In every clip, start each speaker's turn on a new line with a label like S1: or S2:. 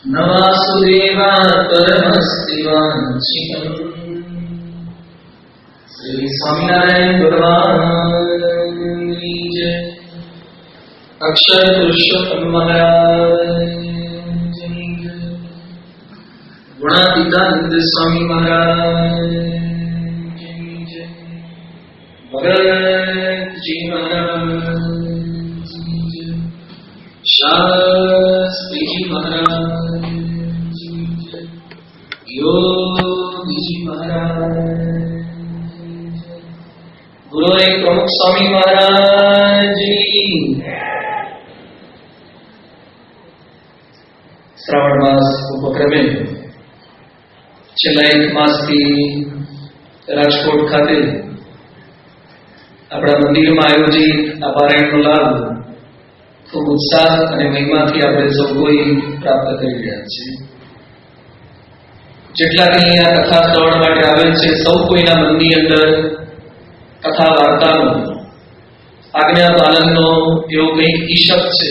S1: નવાસુદેવા પરમસ્તિવાંચિતમ શ્રી સ્વામિનારાયણ ભગવાનની જય. અક્ષર પુરુષોત્તમ મહારાજની જય. ગુણાતીતાનંદ સ્વામી મહારાજની જય. ભગતજી મહારાજની જય. શાસ્ત્રીજી મહારાજની જય. યોગીજી મહારાજની જય. ગુરુએ પ્રમુખ સ્વામી મહારાજની. શ્રાવણ માસ ઉપક્રમે છેલ્લા 1 માસથી રાજકોટ ખાતે આપણા મંદિરમાં આયોજિત આ પારાયણનો લાભ ખૂબ ઉત્સાહ અને મહિમાથી આપણે સૌ કોઈ પ્રાપ્ત કરી રહ્યા છીએ. જેટલા અહીંયા કથા શ્રવણ માટે આવેલ છે સૌ કોઈના મનની અંદર કથા વાર્તાનો, આજ્ઞા પાલનનો એવો કંઈક ઈશક છે.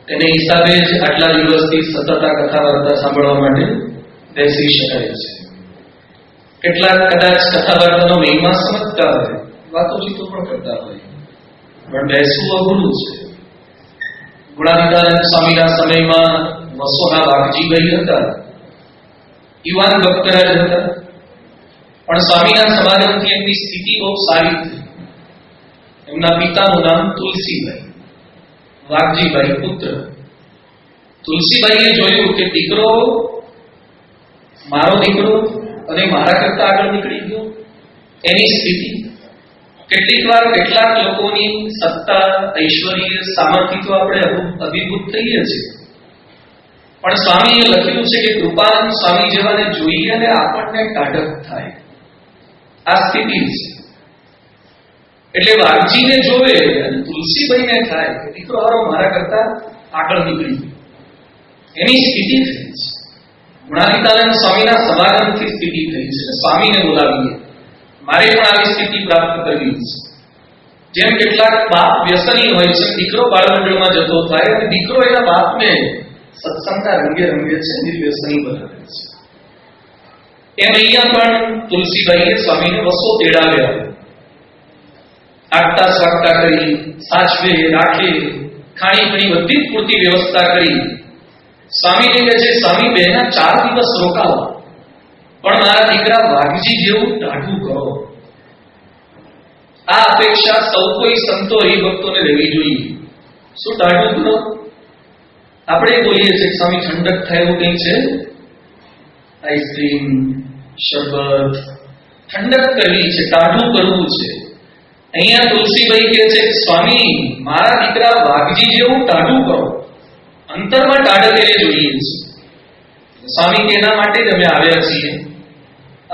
S1: એને હિસાબે જ આટલા દિવસથી સતત આ કથા વાર્તા સાંભળવા માટે બેસી શકાય છે. કેટલાક કદાચ કથા વાર્તાનો મહિમા સમજતા હોય, વાતોચીતો પણ કરતા હોય, પણ બેસવું અઘરું છે. ગુણાતીતાનંદ સ્વામીના સમયમાં વસોના વાઘજીભાઈ હતા, યુવાન ભક્તરાજ હતા, પણ સ્વામીના સમાગમથી એમની સ્થિતિ બહુ સારી થઈ. એમના પિતાનું નામ તુલસીભાઈ, વાઘજીભાઈ પુત્ર. તુલસીભાઈએ જોયું કે દીકરો, મારો દીકરો અને મારા કરતા આગળ નીકળી ગયો. એની સ્થિતિ કેટલીક વાર કેટલાક લોકોની સત્તા, ઐશ્વર્ય, સામર્થ્ય તો આપણે અભિભૂત થઈએ છીએ, પણ સ્વામીએ લખ્યું છે કે કૃપાનંદ સ્વામી જેવાને જોઈએ અને આપણને કાઢક થાય. આ સ્થિતિ છે. એટલે વાઘજીને જોવે અને તુલસીભાઈને થાય કે દીકરો હારો મારા કરતા આગળ નીકળી ગયો. એની સ્થિતિ થઈ છે. ગુણાતીતાનંદ સ્વામીના સમાગમથી સ્થિતિ થઈ છે. સ્વામીને બોલાવીએ, મારે પણ આવી સ્થિતિ પ્રાપ્ત કરવી છે. જેમ કેટલાક બાપ વ્યસની હોય છે, દીકરો બાળમંડળમાં જતો થાય અને દીકરો એના બાપને સત્સંગના રંગે રંગે છે, નિર્વ્યસની બનાવે છે. એમ અહીંયા પણ તુલસીભાઈએ સ્વામીને વસો તેડાવ્યા. આગતા સ્વાગતા કરી, સાચવે રાખે, ખાણી પીણી બધી જ પૂરતી વ્યવસ્થા કરી. સ્વામીને કહે છે, સ્વામી 2-4 દિવસ રોકાવો, પણ મારા દીકરા વાઘજી જેવું ટાઢું કરો. આ અપેક્ષા સૌ કોઈ સંતો હરિભક્તોને રહેવી જોઈએ. શું ટાઢું કરો? આપણે બોલીએ છીએ સ્વામી ઠંડક થાય એવું કંઈ છે? આઈસ્ક્રીમ, શરબત, ઠંડક કરવી છે, ટાઢું કરવું છે. અહીંયા તુલસીભાઈ કહે છે, સ્વામી મારા દીકરા વાઘજી જેવું ટાઢું કરો. અંતરમાં ટાઢક એને જોઈએ છે. સ્વામી તેના માટે જ અમે આવ્યા છીએ.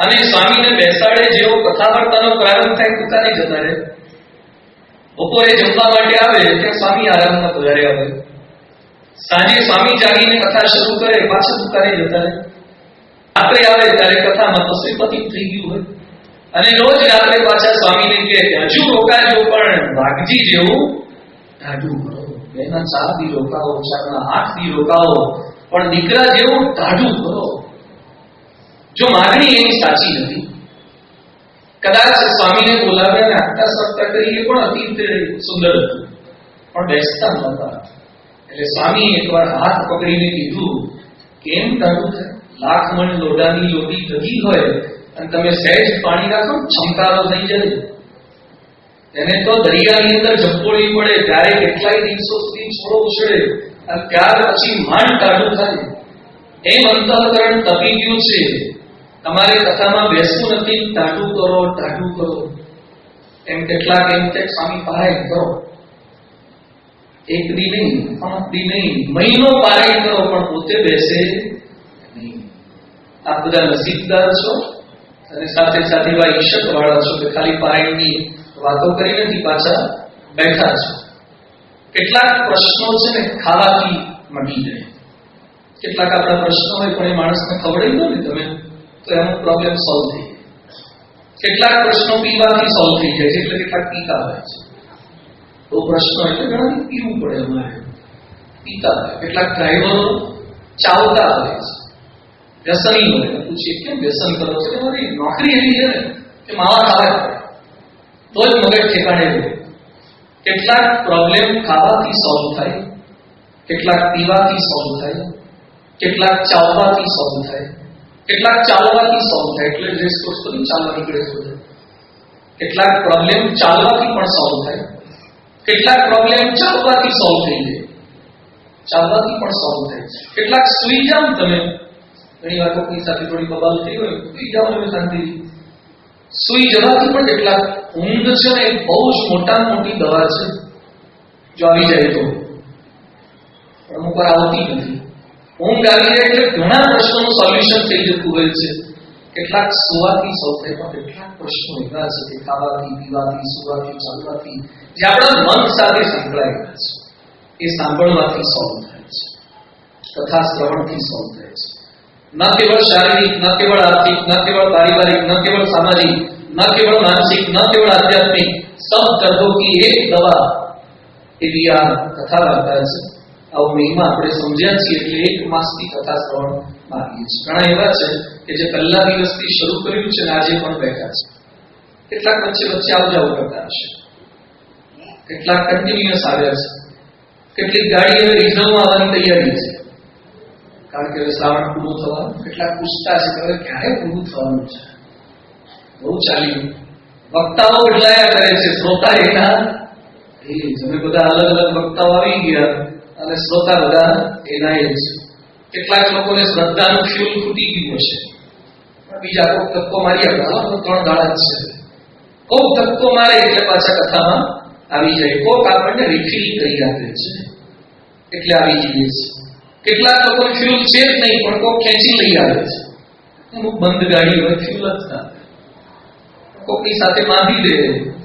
S1: અને સ્વામીને બેસાડે જેવો કથા વાર્તાનો પ્રારંભ થાય, દુકાને જતા રહે. બપોરે જમવા માટે આવે ત્યાં સ્વામી આરામમાં ઘરે આવે. સાંજે સ્વામી જાગીને કથા શરૂ કરે, પાછા દુકાને જતા રહે. રાત્રે આવે ત્યારે કથામાં તો શ્રીપતિ થઈ ગયું હોય. અને રોજ રાત્રે પાછા સ્વામીને કહે હજુ રોકાજો, પણ વાઘજી જેવું ટાઢું કરો. 2-4 દી રોકાવો, 4-8 દી રોકાવો, પણ દીકરા જેવું ટાઢું કરો. જો માગણી એની સાચી નથી, કદાચ સ્વામીને બોલાવ્યા અને આગતા સ્વાગતા કરી, એ પણ અતિ સુંદર હતું, પણ બેસતા નહોતા. એટલે સ્વામી એકવાર હાથ પકડીને કીધું, કેમ ટાઢું થાય? 1,00,000 મણ લોઢાની લોટી જગી હોય અને તમે સહેજ પાણી રાખો, છમકારો થઈ જાય. એને તો દરિયાની અંદર ઝપકોડવી પડે, ત્યારે કેટલાય દિવસો સુધી છોડો ઉછળે અને ત્યાર પછી માંડ ટાઢું થાય. એમ અંતઃકરણ તપી ગયું છે. તમારે કથામાં બેસવું નથી, ટાઢું કરો, ટાઢું કરો. એમ કેટલાક એમ કે સ્વામી પારાયણ કરો, 1 દી નહીં, 5 દી નહીં, મહિનો પારાયણ કરો, પણ પોતે બેસે નહીં. આપ બધા નસીબદાર છો અને સાથે સાથે એવા ઈશક વાળા છો કે ખાલી પારાયણની વાતો કરી નથી, પાછા બેઠા છો. કેટલાક પ્રશ્નો છે ને ખાવાથી મટી જાય. કેટલાક આપણા પ્રશ્નો હોય પણ એ માણસને ખવડાવી દો ને તમે, તો એનો પ્રોબ્લેમ સોલ્વ થઈ જાય. કેટલાક પ્રશ્નો પીવાથી સોલ્વ થઈ જાય છે, એટલે કેટલાક પીતા હોય છે. તો પ્રશ્ન એટલે ઘણા પીવું પડે, અમારે પીતા હોય. કેટલાક ડ્રાઈવરો ચાવતા હોય છે, વ્યસની હોય. પૂછીએ કેમ વ્યસન કરો છો? મારી નોકરી એવી છે ને કે માવા ખાવા તો જ મગજ ઠેકાણે રહે. કેટલાક પ્રોબ્લેમ ખાવાથી સોલ્વ થાય, કેટલાક પીવાથી સોલ્વ થાય, કેટલાક ચાવવાથી સોલ્વ થાય, કેટલાક ચાલવાથી સોલ્વ થાય. એટલે રેસ કોર્સ તો ચાલવા નીકળે છે. કેટલાક પ્રોબ્લેમ ચાલવાથી પણ સોલ્વ થાય, કેટલાક પ્રોબ્લેમ ચાલવાથી સોલ્વ થઈ જાય, ચાલવાથી પણ સોલ્વ થાય. કેટલાક સુઈ જાવ તમે, ઘણી વાર કોઈની સાથે થોડી બબાલ થઈ હોય, સુઈ જાઓ તમે શાંતિથી. સુઈ જવાથી પણ કેટલાક, ઊંઘ છે ને એ બહુ જ મોટામાં મોટી દવા છે. જો આવી જાય તો, અમુક વાર આવતી નથી. ઊંઘ આવી જાય એટલે ઘણા પ્રશ્નોનું સોલ્યુશન થઈ જતું હોય છે. કેટલાક સુવાથી સોલ્વ થાય, પણ કેટલાક પ્રશ્નો એવા છે કે ખાવાથી, પીવાથી, સુવાથી, ચાલવાથી, જે આપણા મન સાથે સંકળાયેલા છે, એ સાંભળવાથી સોલ્વ થાય છે, કથા શ્રવણથી સોલ્વ થાય છે. ન કેવળ શારીરિક, ન કેવળ આર્થિક, ન કેવળ પારિવારિક, ન કેવળ સામાજિક, ન કેવળ માનસિક, ન કેવળ આધ્યાત્મિક, સબ દર્દો કી એક દવા એવી આ કથા વાર્તા છે. આવો મહિમા આપણે સમજ્યા છીએ એટલે એક માસથી કથા શ્રવણ માગીએ છીએ. ઘણા એવા છે કે જે પહેલા દિવસથી શરૂ કર્યું છે અને આજે પણ બેઠા છે. કેટલાક વચ્ચે વચ્ચે આવ જાવ કરતા હશે, કેટલાક કન્ટિન્યુઅસ આવ્યા છે, કેટલીક ગાડી હવે રિઝર્વમાં આવવાની તૈયારી છે, કારણ કે હવે શ્રાવણ પૂરું થવાનું. કેટલાક પૂછતા છે કે હવે ક્યારે પૂરું થવાનું છે. બહુ ચાલ્યું. વક્તાઓ બદલાયા કરે છે, શ્રોતા એના એ તમે બધા અલગ અલગ વક્તાઓ આવી ગયા અને શ્રોતા બધા એના એ છે. કેટલાક લોકોને શ્રદ્ધાનું ફ્યુલ ખૂટી ગયું હશે, બીજા કોઈક ધક્કો મારી આપતા 3 દાડા જ છે. કોઈક ધક્કો મારે એટલે પાછા કથામાં આવી જાય. કોઈક આપણને રિફિલ કરી આપે છે એટલે આવી જઈએ છે. કેટલાક લોકો ફ્યુલ છે જ નહીં, પણ કોઈક ખેંચી લઈ આવે છે. અમુક બંધ ગાડી હોય, ફ્યુલ જ ના, કોકની સાથે બાંધી દે,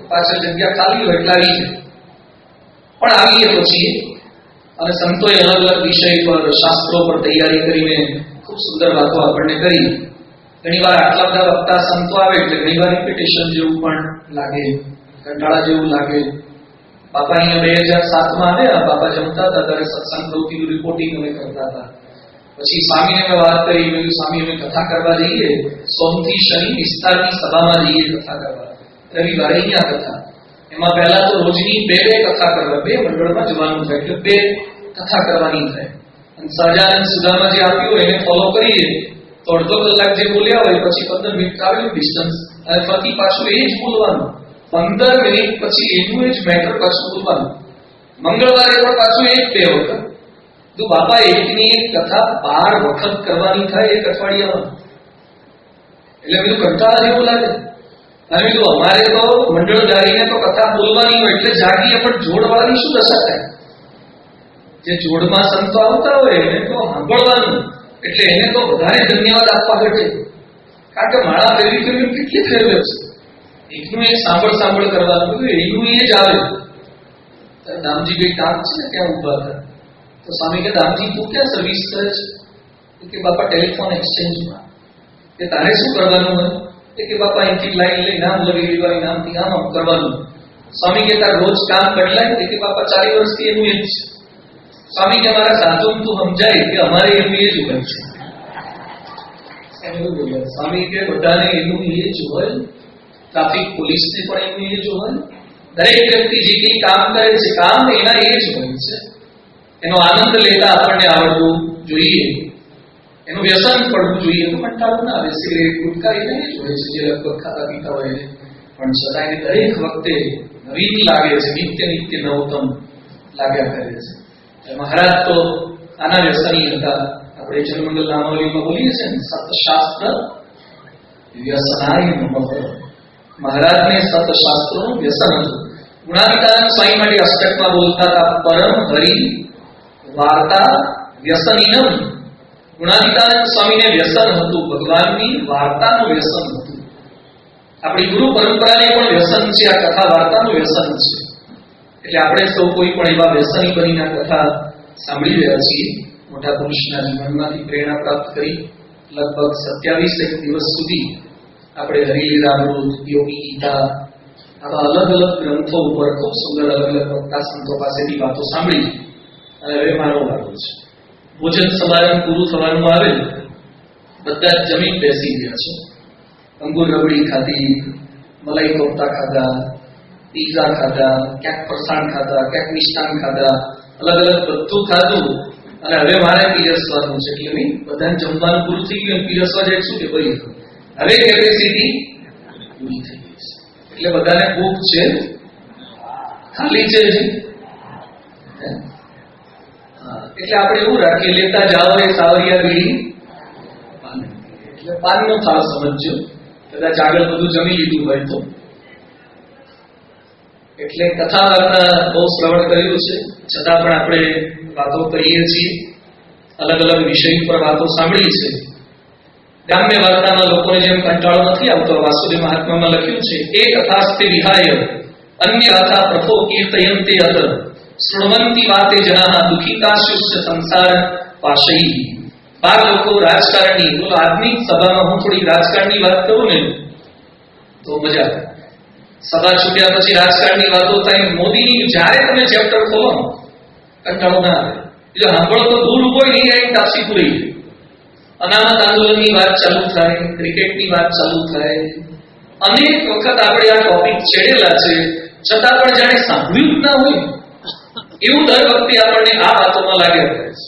S1: પાછળ જગ્યા ખાલી હોય એટલે આવી જાય. પણ આવીએ પછી, અને સંતોએ અલગ અલગ વિષય પર, શાસ્ત્રો પર તૈયારી કરીને ખૂબ સુંદર વાતો આપણને કરી. ઘણી વાર આટલા બધા વક્તા સંતો આવે એટલે ઘણી વાર રિપીટેશન જેવું પણ લાગે, કંટાળા જેવું લાગે. બાપા અહીંયા 2007માં આવ્યા, બાપા જમતા હતા ત્યારે સત્સંગ પ્રવૃત્તિનું રિપોર્ટિંગ અમે કરતા હતા. પછી સ્વામીને મેં વાત કરી, મેં સ્વામી અમે કથા કરવા જઈએ, સોમથી શનિ વિસ્તારની સભામાં જઈએ કથા કરવા, રવિવારે અહીંયા કથા. એમાં પહેલા તો રોજની 2 કથા કરવા, 2 મંડળમાં જવાનું થાય એટલે 2 કથા કરવાની થાય. અને સહજાનંદ સુધામાં જે આપ્યું હોય એને ફોલો કરીએ તો અડધો કલાક જે બોલ્યા હોય પછી 15 મિનિટ ટ્રાવેલિંગ ડિસ્ટન્સ, અને ફરી પાછું એ જ બોલવાનું. 15 મિનિટ પછી એનું જ મેટર પાછું બોલવાનું. મંગળવારે પણ પાછું 1-2 વખત. તો બાપા એકની એક કથા 12 વખત કરવાની થાય એક અઠવાડિયામાં. એટલે બધું કંટાળા જેવું લાગે. અને બીજું અમારે તો મંડળ જાગીને તો કથા બોલવાની હોય એટલે જાગીએ, પણ જોડવાળાની શું દશા થાય? જે જોડમાં સંતો આવતા હોય એને તો સાંભળવાનું, એટલે એને તો વધારે ધન્યવાદ આપવા ઘટે. કારણ કે માળા ફેરવી કેટલી ફેરવે છે. એકનું એક સાંભળ કરવાનું, એનું એ જ આવે. દામજી ભાઈ કામ છે ને ત્યાં ઉભા હતા, તો સ્વામી કે દામજી તું ક્યાં સર્વિસ કરે છે? કે બાપા ટેલિફોન એક્સચેન્જમાં. કે તારે શું કરવાનું હોય? કે બાપા અહીંથી લાઈન લઈ નામ લગી લેવાની, નામથી આમ કરવાનું. સ્વામી કે તાર રોજ કામ બદલાય? કે બાપા 40 વર્ષથી એનું એ જ છે. સ્વામી કે મારા સાચું તું સમજાય કે અમારે એનું એ જ હોય છે. સ્વામી કે બધાને એનું એ જ હોય, ટ્રાફિક પોલીસને પણ એનું એ જ હોય, દરેક વ્યક્તિ જે કંઈ કામ કરે છે કામ એના એ જ હોય છે. એનો આનંદ લેતા આપણને આવડવું જોઈએ, એનું વ્યસન પડવું જોઈએ. તો કંટાળો ના આવે. સિગરેટ, ગુટખા એને જ હોય છે જે લગભગ ખાતા પીતા હોય એને, પણ છતાં એને દરેક વખતે નવીન લાગે છે, નિત્ય નવતમ લાગ્યા કરે છે. મહારાજ તો આના વ્યસની હતા. આપણે જન્મંગલ નામાવલીમાં બોલીએ છીએ ને, સતશાસ્ત્ર વ્યસનાય નમઃ. મહારાજને સતશાસ્ત્રોનું વ્યસન હતું. ગુણાતીતાનંદ સ્વામી માટે અષ્ટકમાં બોલતા હતા, પરમ હરિ વાર્તા વ્યસનીનમ. ગુણાતીતાનંદ સ્વામીને વ્યસન હતું, ભગવાનની વાર્તાનું વ્યસન હતું. આપણી ગુરુ પરંપરાને પણ વ્યસન છે, આ કથા વાર્તાનું વ્યસન છે. એટલે આપણે સૌ કોઈ પણ એવા વ્યસની બનીને કથા સાંભળી રહ્યા છીએ. મોટા પુરુષના જીવનમાંથી પ્રેરણા પ્રાપ્ત કરી લગભગ 27 દિવસ સુધી આપણે હરિલીલામૃત, યોગી ગીતા, આવા અલગ અલગ ગ્રંથો ઉપર ખૂબ સુંદર અલગ અલગ વક્તા સંતો પાસેથી વાતો સાંભળી. અને હવે મારો વારો છે. ભોજન સમારંભ પૂરું થવાનું આવે, બધા જ જમીન બેસી ગયા છે. અંગુર રબડી ખાધી, મલાઈ કોફતા ખાધા, પીઝા ખાધા, ક્યાંક ફરસાણ ખાધા, ક્યાંક મિષ્ટાન ખાધા, અલગ અલગ બધું ખાધું. અને હવે મારે પીરસવાનું છે. એટલે બધાને જમવાનું પૂરું થઈ ગયું, પીરસવા જાય શું કે ભાઈ હવે કેપેસિટી પૂરી થઈ ગઈ છે. એટલે બધાને ભૂખ છે, ખાલી છે હજી. એટલે આપણે એવું રાખીએ, લેતા જાઓ એ સાવરિયા બીડી પાન. એટલે પાનનો થાળ સમજજો. કદાચ આગળ બધું જમી લીધું હોય તો. એટલે કથા વાર્તા બહુ શ્રવણ કર્યું છે, છતાં પણ આપણે વાતો કરીએ છીએ. અલગ અલગ વિષય પર વાતો સાંભળી છે. ગ્રામ્ય વાર્તામાં લોકોને જેમ કંટાળો નથી આવતો, વાસુદેવ મહાત્મામાં લખ્યું છે, એ કથાસ્તે વિહાય અન્ય ગાથા પ્રથો કીર્તયંતે અતર શૃણવંતી વાતે જનાહ દુઃખિતાશુષ્ય સંસાર પાશૈ. 12 લોકો રાજકારણની, બોલો આજની સભામાં હું થોડી રાજકારણની વાત કરું ને તો મજા આવે. સભા છૂટ્યા પછી રાજકારણની વાતો થાય. મોદીની જ્યારે તમે ચેપ્ટર ખોલો કંટાળો ના આવે. જો સાંભળો તો દૂર કોઈ નહીં આવી તાપસી પૂરી. અનામત આંદોલનની વાત ચાલુ થાય, ક્રિકેટની વાત ચાલુ થાય. અનેક વખત આપણે આ ટોપિક છેડેલા છે, છતાં પણ જાણે સાંભળ્યું જ ના હોય એવું દર વખતે આપણને આ વાતોમાં લાગ્યા કરે છે.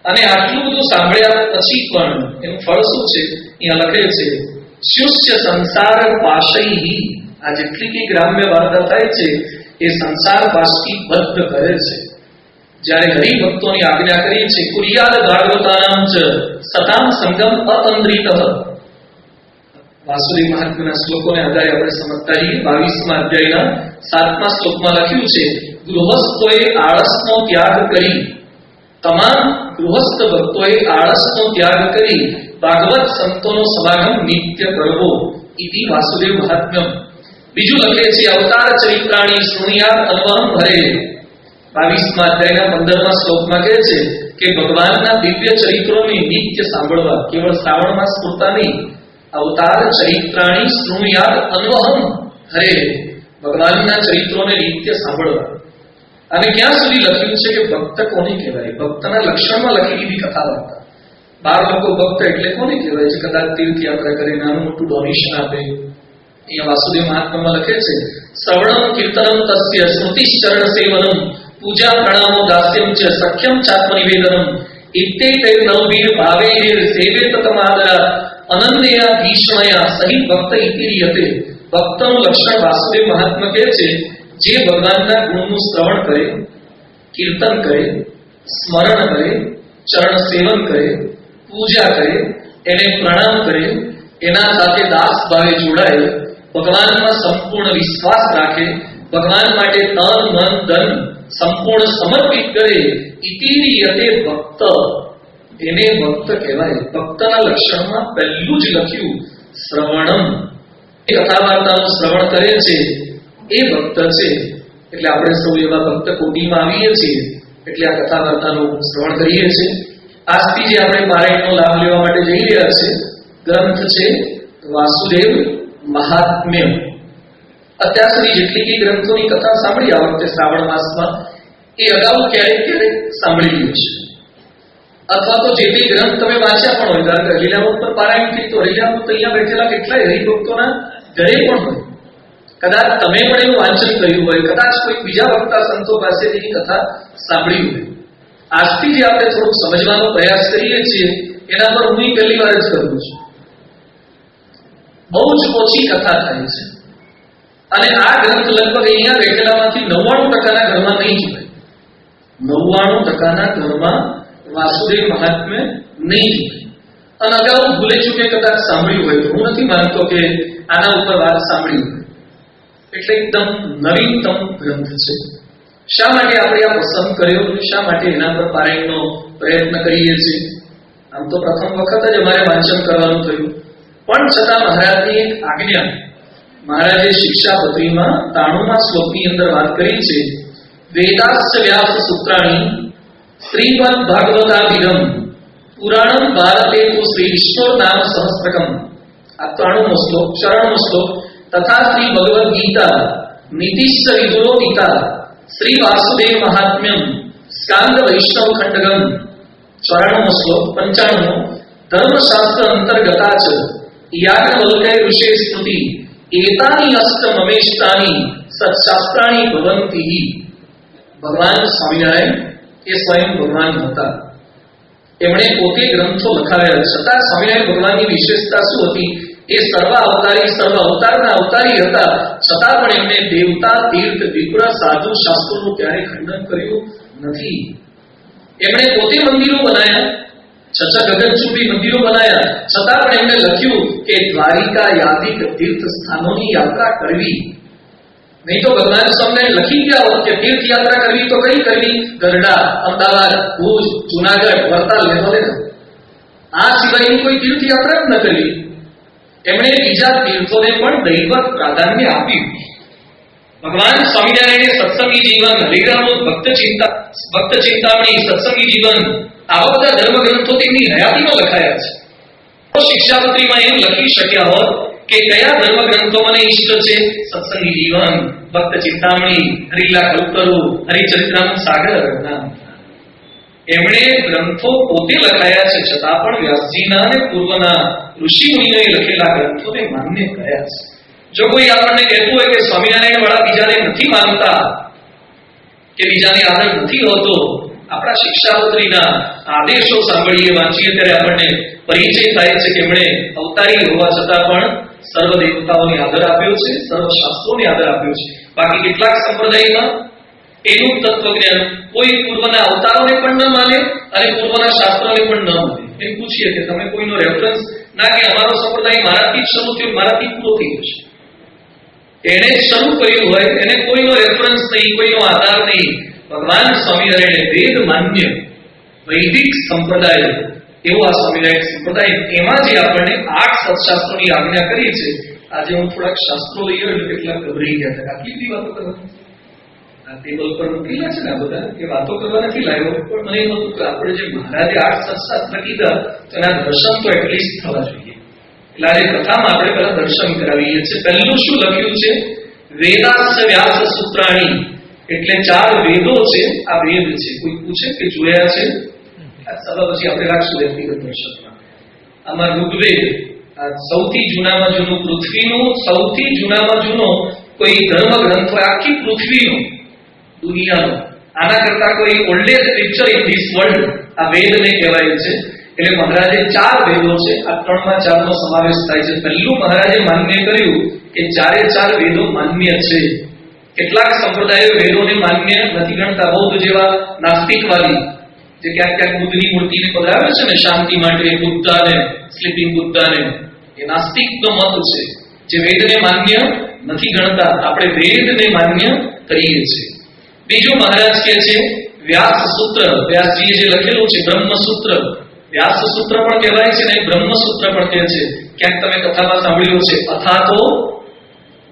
S1: અને આટલું બધું સાંભળ્યા પછી પણ એનું ફળ શું છે? અહીંયા લખે છે, શુષ્ય સંસાર પાશૈ. આ જેટલી કે ગ્રામ્ય વાર્તા થાય છે એ સંસાર પાશથી બદ્ધ કરે છે. જ્યારે હરિભક્તોની આજ્ઞા કરી છે, કુર્યાદ ભાગવતાનામ ચ સતામ સંગમ અતંદ્રિતઃ. વાસુદેવ મહાત્માના શ્લોકોને આધારે આપણે સમજતા રહીએ. 22મા અધ્યાયના 7મા શ્લોકમાં લખ્યું છે, ગૃહસ્થોએ આળસનો ત્યાગ કરી, તમામ ગૃહસ્થ ભક્તોએ આળસનો ત્યાગ કરી ભાગવત સંતોનો સમાગમ નિત્ય કરવો. ઇતિ વાસુદેવ મહાત્મ્યમ. બીજું લખે છે, અવતાર ચરિત્રાણી શૃણ્યાત અન્વહમ ભરે. 22મા અધ્યાયના 15મા શ્લોકમાં કહે છે કે ભગવાનના દિવ્ય ચરિત્રોને નિત્ય સાંભળવા. કેવળ શ્રાવણ માસ પૂરતા નહીં. અવતાર ચરિત્રાણી શૃણ્યાત અન્વહમ ભરે. ભગવાનના ચરિત્રોને નિત્ય સાંભળવા. અને ક્યાં સુધી લખ્યું છે કે ભક્ત કોને કહેવાય? ભક્તના લક્ષણમાં લખી દીધી કથા વાર્તા. 12 લોકો ભક્ત એટલે કોને કહેવાય છે? કદાચ તીર્થયાત્રા કરે, નાનું મોટું ડોનેશન આપે. અહીંયા વાસુદેવ મહાત્મામાં લખે છે, શ્રવણમ કીર્તનમ તસ્ય સ્મૃતિશ્ચરણ સેવનમ પૂજા પ્રણામો દાસ્યમ ચ સખ્યમ ચાત્મ નિવેદનમ ઇત્તે તે નવવીર ભાવેર સેવેત તમાદરા અનન્યા ભીષ્મયા સહિત ભક્ત ઇતિરિયતે. ભક્તનું લક્ષણ વાસુદેવ મહાત્મા કહે છે, જે ભગવાનના ગુણનું શ્રવણ કરે, કીર્તન કરે, સ્મરણ કરે, ચરણ સેવન કરે, પૂજા કરે, એને પ્રણામ કરે, એના સાથે દાસ ભાવે જોડાય, ભગવાનમાં સંપૂર્ણ વિશ્વાસ રાખે, ભગવાન માટે તન મન ધન સંપૂર્ણ સમર્પિત કરે, ઇતિરિયતે ભક્ત. એને ભક્ત કહેવાય. ભક્તના લક્ષણમાં પહેલું જ લખ્યું શ્રવણમ. એ કથા વાર્તાનું શ્રવણ કરે છે એ ભક્ત છે. એટલે આપણે સૌ એવા ભક્ત કોટીમાં આવીએ છીએ. એટલે આ કથા વાર્તાનું શ્રવણ કરીએ છીએ. આજથી જે આપણે પારાયણનો લાભ લેવા માટે જઈ રહ્યા છે, ગ્રંથ છે વાસુદેવ મહાત્મ્ય. અત્યાર સુધી જેટલી કે ગ્રંથોની કથા સાંભળી આ વખતે શ્રાવણ માસમાં, એ અગાઉ ક્યારેક સાંભળી ગયું છે. અથવા તો જે તે ગ્રંથ તમે વાંચ્યા પણ હોય. ધારો કે લીલામૃત પર પારાયણ થઈ તો લીલામૃત અહીંયા બેઠેલા કેટલાય હરિભક્તોના ઘરે પણ હોય. કદાચ તમે પણ એવું વાંચન કર્યું હોય, કદાચ કોઈ બીજા વક્તા સંતો પાસેથી કથા સાંભળી હોય. આજથી જે આપણે થોડુંક સમજવાનો પ્રયાસ કરીએ છીએ એના પર હું પહેલી વાર જ કરું છું. બહુ જ ઓછી કથા થાય છે. અને આ ગ્રંથ લગભગ અહીંયા બેઠેલામાંથી 99%ના ઘરમાં નહીં જોડાય. 99%ના ઘરમાં વાસુદેવ મહાત્મ્ય નહીં જોડાય. અને અગાઉ ભૂલે ચૂકે કદાચ સાંભળ્યું હોય તો હું નથી માનતો કે આના ઉપર વાત સાંભળી હોય. એટલે એકદમ નવીનતમ ગ્રંથ છે. શા માટે આપણે આ પસંદ કર્યો? શા માટે એના પર પારાયણનો પ્રયત્ન કરીએ છીએ? આમ તો પ્રથમ વખત જ અમારે વાંચન કરવાનું થયું, પણ છતાં મહારાજની એક આજ્ઞા. મહારાજે શિક્ષાપત્રીમાં 93મા શ્લોકની અંદર વાત કરી છે, વેદાશ્ચ વ્યાસ સૂત્રાણી શ્રીમદ ભાગવતાભિધમ પુરાણમ ભારતે તો શ્રી વિષ્ણુ નામ સહસ્ત્રકમ. આ 93મો શ્લોક, 94મો શ્લોક. તથા શ્રી ભગવદ ગીતા નીતિશ્ચ વિદુરો પિતા શ્રી વાસુદેવ મહાત્મ્યમ સ્કાંદ વૈષ્ણવ ખંડગમ 94મો શ્લોક 95મો ધર્મશાસ્ત્ર અંતર્ગતા ચ યાજ્ઞવલ્ક્ય ઋષે સ્મૃતિ એતાની અષ્ટમમેષ્ટાની સત્શાસ્ત્રાણી ભવંતી. ભગવાન સ્વામિનારાયણ એ સ્વયં ભગવાન હતા. એમણે પોતે ગ્રંથો લખાવ્યા છતાં સ્વામિનારાયણ ભગવાનની વિશેષતા શું હતી? એ સર્વ અવતારી સર્વ અવતારના અવતારી હતા, છતાં પણ એમણે દેવતા તીર્થ વિપ્ર સાધુ શાસ્ત્રોનું ક્યારેય ખંડન કર્યું નથી. એમણે પોતે મંદિરો બનાવ્યા, ગગનચુંબી મંદિરો બનાવ્યા, છતાં પણ એમણે લખ્યું કે દ્વારિકા યાદિક તીર્થ સ્થાનોની યાત્રા કરવી. નહીં તો ભગવાન સ્વામિનારાયણ લખી ગયા હોત કે તીર્થ યાત્રા કરવી તો કઈ કરવી? ગરડા, અમદાવાદ, ભુજ, જુનાગઢ, વરતાલ લેતો ને આ સિવાયની કોઈ તીર્થ યાત્રા જ ન કરવી. એમણે બીજા તીર્થોને પણ દૈવત પ્રાધાન્ય આપ્યું. ભગવાન સ્વામિનારાયણે સત્સંગી જીવન, હરિરામૃત, ભક્ત ચિંતામણી, સત્સંગી જીવન આવા બધા ધર્મ ગ્રંથો તેમની હયાતીમાં લખાયા છે. શિક્ષાપત્રીમાં એમ લખી શક્યા હોત કે કયા ધર્મ ગ્રંથો મને ઈષ્ટ છે? સત્સંગી જીવન, ભક્ત ચિંતામણી, હરિલા કલ્પતરુ, હરિચરિત્રામૃત સાગર. એમણે ગ્રંથો પોતે લખાયા છે, છતાં પણ વ્યાસજીના અને પૂર્વના ઋષિ મુનિઓએ લખેલા ગ્રંથોને માન્ય કર્યા છે. જો કોઈ આપણને કહેતું હોય કે સ્વામિનારાયણ વાળા બીજાને નથી માનતા કે બીજાને આદર નથી હોતો, આપણા શિક્ષાપત્રીના આદેશો સાંભળીએ, વાંચીએ ત્યારે આપણને પરિચય થાય છે કે એમણે અવતારી હોવા છતાં પણ સર્વ દેવતાઓને આદર આપ્યો છે, સર્વ શાસ્ત્રોને આદર આપ્યો છે. બાકી કેટલાક સંપ્રદાયમાં એનું તત્વજ્ઞાન કોઈ પૂર્વના અવતારોને પણ ન માને અને પૂર્વના શાસ્ત્રોને પણ ન માને. એમ પૂછીએ કે તમે કોઈનો રેફરન્સ ના, કે અમારો સંપ્રદાય મારાથી જ શરૂ થયો, મારાથી પૂરો થઈ ગયો છે. એને શરૂ કર્યું હોય, એને કોઈનો રેફરન્સ નહીં, કોઈનો આધાર નહીં. ભગવાન સ્વામિનારાયણે વેદ માન્ય વૈદિક સંપ્રદાય એવો આ સ્વામિનારાયણ સંપ્રદાય, એમાં જે આપણને 8 સત્શાસ્ત્રોની આજ્ઞા કરી છે. આજે હું થોડાક શાસ્ત્રો લઈ આવ્યો એટલે કેટલાક ગભરાઈ ગયા હતા. આટલી બધી વાતો કરવાની આ ટેબલ પર મૂકેલા છે ને, આ બધા એ વાતો કરવા નથી લાવ્યો, પણ મને એમ હતું કે આપણે જે મહારાજે 8 સત્શાસ્ત્ર કીધા તેના દર્શન તો એટલીસ્ટ થવા જોઈએ. એટલે આજે કથામાં આપણે પહેલા દર્શન કરાવીએ છીએ. પહેલું શું લખ્યું છે? વેદાસ્ય વ્યાસ સૂત્રાણી, એટલે 4 વેદો છે. આ વેદ છે. કોઈ પૂછે કે જોયા છે? આ સભા પછી આપણે રાખશું વ્યક્તિગત દર્શનમાં. આમાં ઋગ્વેદ, આ સૌથી જૂનામાં જૂનું, પૃથ્વીનું સૌથી જૂનામાં જૂનો કોઈ ધર્મ ગ્રંથ હોય આખી પૃથ્વીનો, દુનિયાનો, આના કરતા કોઈ oldest scripture in this world આ વેદને કહેવાય છે. એટલે મહારાજે 4 વેદો છે. આ 3માં 4નો સમાવેશ થાય છે. પહેલું મહારાજે માન્ય કર્યું કે 4 વેદો માન્ય છે. કેટલાક સંપ્રદાયો વેદોને માન્ય નથી ગણતા. બૌદ્ધ જેવા નાસ્તિકવાદી જે ક્યાંક ક્યાંક બુદ્ધની મૂર્તિને પધરાવે છે ને શાંતિ માટે, બુદ્ધાને, સ્લીપિંગ બુદ્ધાને, એ નાસ્તિકનો મત છે, જે વેદને માન્ય નથી ગણતા. આપણે વેદને માન્ય કરીએ છીએ. બીજું મહારાજ કહે છે વ્યાસ સૂત્ર, વ્યાસજીએ જે લખેલું છે બ્રહ્મસૂત્ર, વ્યાસ સૂત્ર પણ કહેવાય છે ને બ્રહ્મસૂત્ર પણ કહે છે. ક્યાંક તમે કથામાં સાંભળ્યું છે અથા તો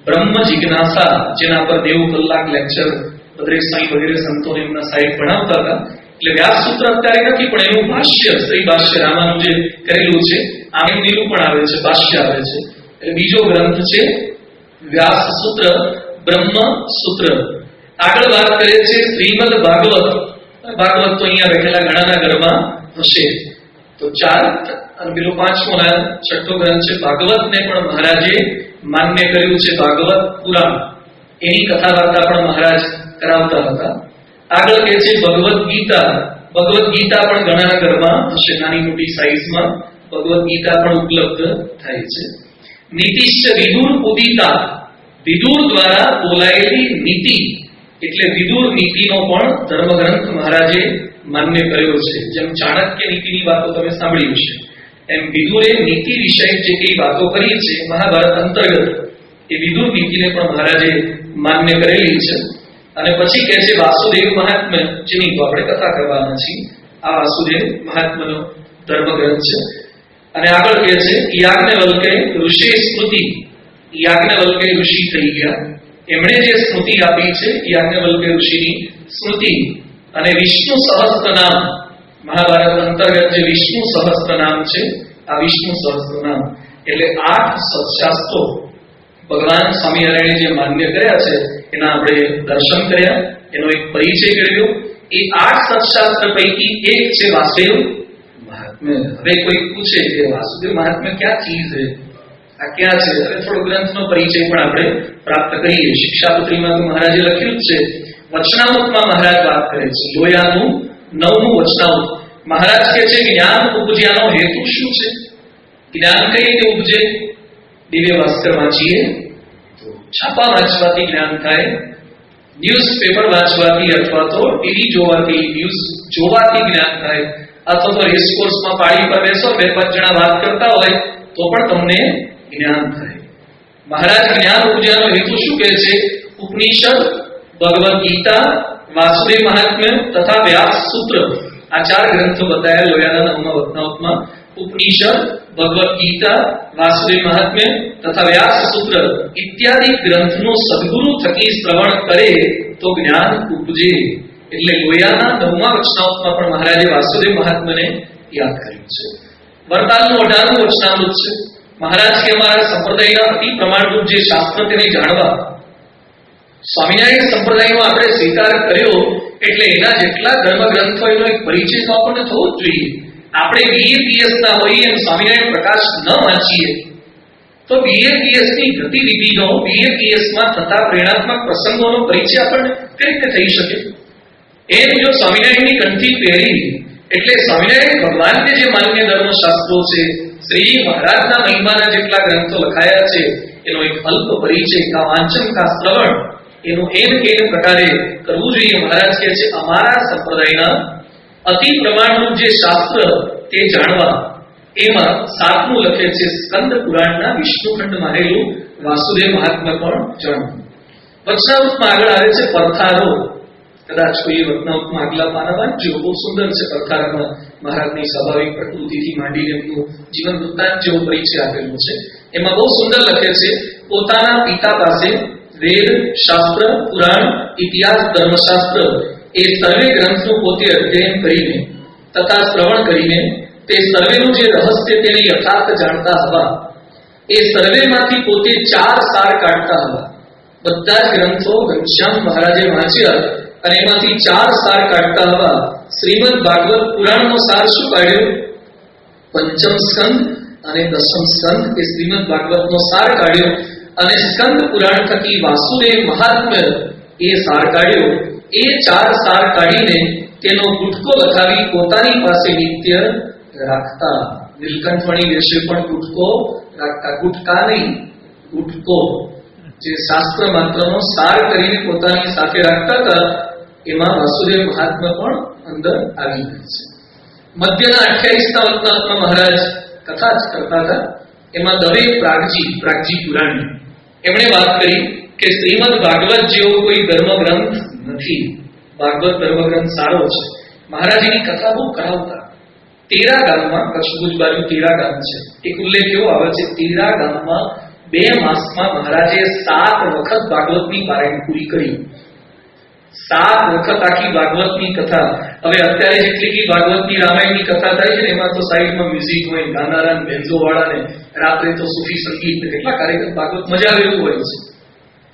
S1: બ્રહ્મ જિજ્ઞાસા, જેના પર દેવ કલાક લેક્ચર ભદ્રેશ સાંઈ વગેરે સંતોને એમના સાહેબ ભણાવતા હતા. એટલે વ્યાસ સૂત્ર અત્યારે નથી, પણ એનું ભાષ્ય, શ્રી ભાષ્ય રામાનુજે કરેલું છે. આમ નિરૂપણ આવે છે, ભાષ્ય આવે છે. એટલે બીજો ગ્રંથ છે વ્યાસ સૂત્ર, બ્રહ્મ સૂત્ર. આગળ વાત કરે છે શ્રીમદ ભાગવત. ભાગવત તો અહીંયા બેઠેલા ઘણાના ઘરમાં હશે. તો 4 અને પેલો 5મો ના 6ઠ્ઠો ગ્રંથ છે ભાગવતને પણ મહારાજે માન્ય કર્યું છે. ભાગવત પુરાણ, એની કથા વાર્તા પણ મહારાજ કરાવતા હતા. આગળ કહે છે ભગવદ ગીતા. ભગવદ ગીતા પણ ઘણાના ઘરમાં હશે, નાની મોટી સાઈઝમાં ભગવદ ગીતા પણ ઉપલબ્ધ થાય છે. નીતિશ્ચ વિદુર ઉદિતા, વિદુર દ્વારા બોલાયેલી નીતિ, એટલે વિદુર નીતિનો પણ ધર્મગ્રંથ મહારાજે માન્ય કર્યો છે. જેમ ચાણક્ય નીતિની વાતો તમે સાંભળી હશે, એમ વિદુરે નીતિ વિષય જે કઈ વાતો કરી છે મહાભારત અંતર્ગત, એ વિદુર નીતિને પણ મહારાજે માન્ય કરેલી છે. અને પછી કહે છે વાસુદેવ મહાત્મ્ય, જેની તો આપણે કથા કરવાના છીએ. આ વાસુદેવ મહાત્મ્યનો ધર્મગ્રંથ છે. અને આગળ કહે છે યાજ્ઞવલ્ક્ય ઋષિ સ્મૃતિ. યાજ્ઞવલ્ક્ય ઋષિ થઈ ગયા, એમણે જે સ્મૃતિ આપી છે યાજ્ઞવલ્ક્ય ઋષિની સ્મૃતિ. અને વિષ્ણુ સહસ્ત્રનામ, મહાભારત અંતર્ગત જે વિષ્ણુ સહસ્ત્રનામ છે, આ વિષ્ણુ સહસ્ત્રનામ એટલે 8 સત્શાસ્ત્રો ભગવાન સ્વામિનારાયણે જે માન્ય કર્યા છે એના આપણે દર્શન કર્યા, એનો એક પરિચય કર્યો. એ 8 સત્શાસ્ત્ર પૈકી એક છે વાસુદેવ મહાત્મ્ય. હવે કોઈ પૂછે કે વાસુદેવ મહાત્મ્ય ક્યાં ચીજ છે, આ ક્યાં છે? હવે થોડો ગ્રંથનો પરિચય પણ આપણે પ્રાપ્ત કરીએ. શિક્ષાપત્રીમાં તો મહારાજે લખ્યું જ છે. વચનામૃતમાં મહારાજ વાત કરે છે, લોયાનું 9મું વચનામૃત. મહારાજ કહે છે જ્ઞાન ઉપજ્યાનો હેતુ શું છે? જ્ઞાન કઈ રીતે ઉપજે? દિવ્ય ભાસ્કર વાંચીએ તો છાપા વાંચવાથી જ્ઞાન થાય, ન્યૂઝપેપર વાંચવાથી અથવા તો ટીવી જોવાથી, ન્યૂઝ જોવાથી જ્ઞાન થાય, અથવા તો રેસકોર્સમાં પાળી પર બેસો 2-5 જણા વાત કરતા હોય તો પણ તમને જ્ઞાન થાય. મહારાજ જ્ઞાન ઉપજ્યાનો હેતુ શું કહે છે? ઉપનિષદ, ભગવદ ગીતા, વાસુદેવ મહાત્મ્ય તથા વ્યાસ સૂત્ર, આ 4 ગ્રંથો બતાવ્યા લોયાના 9મા વચનામૃતમાં. ઉપનિષદ, ભગવદ ગીતા, વાસુદેવ મહાત્મ્ય તથા વ્યાસ સૂત્ર ઇત્યાદિ ગ્રંથનો સદગુરુ થકી શ્રવણ કરે તો જ્ઞાન ઉપજે. એટલે લોયાના 9મા વચનામૃતમાં પણ મહારાજે વાસુદેવ મહાત્મ્યને યાદ કર્યું છે. વરદાનનું 18મું વચનામૃત છે. મહારાજ કે અમારા સંપ્રદાયના અતિ પ્રમાણભૂત જે શાસ્ત્ર તેને જાણવા, સ્વામિનારાયણ સંપ્રદાયનો આપણે સ્વીકાર કર્યો એટલે એના જેટલા ધર્મ ગ્રંથો એનો એક પરિચય તો આપણને થવો જ જોઈએ. આપણે BA-PS ના હોઈએ અને સ્વામિનારાયણ પ્રકાશ ન વાંચીએ તો BA-PS ની ગતિવિધિનો, BA-PS માં થતા પ્રેરણાત્મક પ્રસંગોનો પરિચય આપણને કઈ રીતે થઈ શકે? એમ જો સ્વામિનારાયણની કંઠી પહેરી એટલે સ્વામિનારાયણ ભગવાનને જે માન્ય ધર્મશાસ્ત્રો છે, શ્રીજી મહારાજના મહિમાના જેટલા ગ્રંથો લખાયા છે એનો એક અલ્પ પરિચય, કા વાંચન કા શ્રવણ, એનું એમ કેમ પ્રકારે કરવું જોઈએ. મહારાજ કહે છે અમારા સંપ્રદાયના અતિ પ્રમાણભૂત જે શાસ્ત્ર તે જાણવા. એમાં 7મું લખે છે સ્કંદ પુરાણના વિષ્ણુખંડમાં રહેલું વાસુદેવ મહાત્મ્ય પણ જાણવું. વચનામૃતમાં આગળ આવે છે પરથારો. કદાચ કોઈ વચનામૃતમાં આગલા પાના વાંચજો, બહુ સુંદર છે. પરથારામાં મહારાજની સ્વાભાવિક પ્રકૃતિથી માંડીને એમનું જીવન વૃત્તાંત જેવો પરિચય આપેલો છે. એમાં બહુ સુંદર લખે છે પોતાના પિતા પાસે વેદ, શાસ્ત્ર, પુરાણ, ઇતિહાસ, ધર્મશાસ્ત્ર એ સર્વે ગ્રંથનું પોતે અધ્યયન કરીને તથા શ્રવણ કરીને તે સર્વેનું જે રહસ્ય તેને યથાર્થ જાણતા હવા, એ સર્વેમાંથી પોતે 4 સાર કાઢતા હવા. બધા જ ગ્રંથો ઘનશ્યામ મહારાજે વાંચ્યા અને એમાંથી 4 સાર કાઢતા હવા. શ્રીમદ ભાગવત પુરાણનો સાર શું કાઢ્યો? 5મ સ્કંદ અને 10મ સ્કંદ એ શ્રીમદ ભાગવતનો સાર કાઢ્યો અને સ્કંદ પુરાણ થકી વાસુદેવ મહાત્મ્ય એ સાર કાઢ્યો. એ 4 સાર કાઢીને તેનો ગુટકો બતાવી પોતાની પાસે નિત્ય રાખતા. નીલકંઠવણી વિશે પણ ગુટકો રાખતા, ગુટકા નહીં, ગુટકો, જે શાસ્ત્ર માત્રનો સાર કરીને પોતાની સાથે રાખતા હતા. એમાં વાસુદેવ મહાત્મ્ય પણ અંદર આવી ગયું છે. મધ્યના 28ના વચનામૃતમાં મહારાજ કથા જ કરતા હતા. એમાં દવે પ્રાગજી પુરાણી એમણે વાત કરી કે શ્રીમદ ભાગવત જેવો કોઈ ધર્મગ્રંથ નથી. ભાગવત ધર્મગ્રંથ સારો છે. મહારાજની કથા બહુ કરાવતા. તેરા ગામમાં, કચ્છ ભુજ બાજુ તેરા ગામ છે, એક ઉલ્લેખ એવો આવે છે તેરા ગામમાં 2 માસમાં મહારાજે 7 વખત ભાગવતની પારાયણ પૂરી કરી. 7 વખત આખી ભાગવતની કથા. હવે અત્યારે જેટલી ભાગવતની રામાયણની કથા થાય છે ને એમાં તો સાઈડમાં મ્યુઝિક હોય, ગાનારા, બેન્જો વાળા ને રાત્રે તો સૂફી સંગીત ને કેટલા કાર્યક્રમ, ભાગવત મજા આવે એવું હોય છે.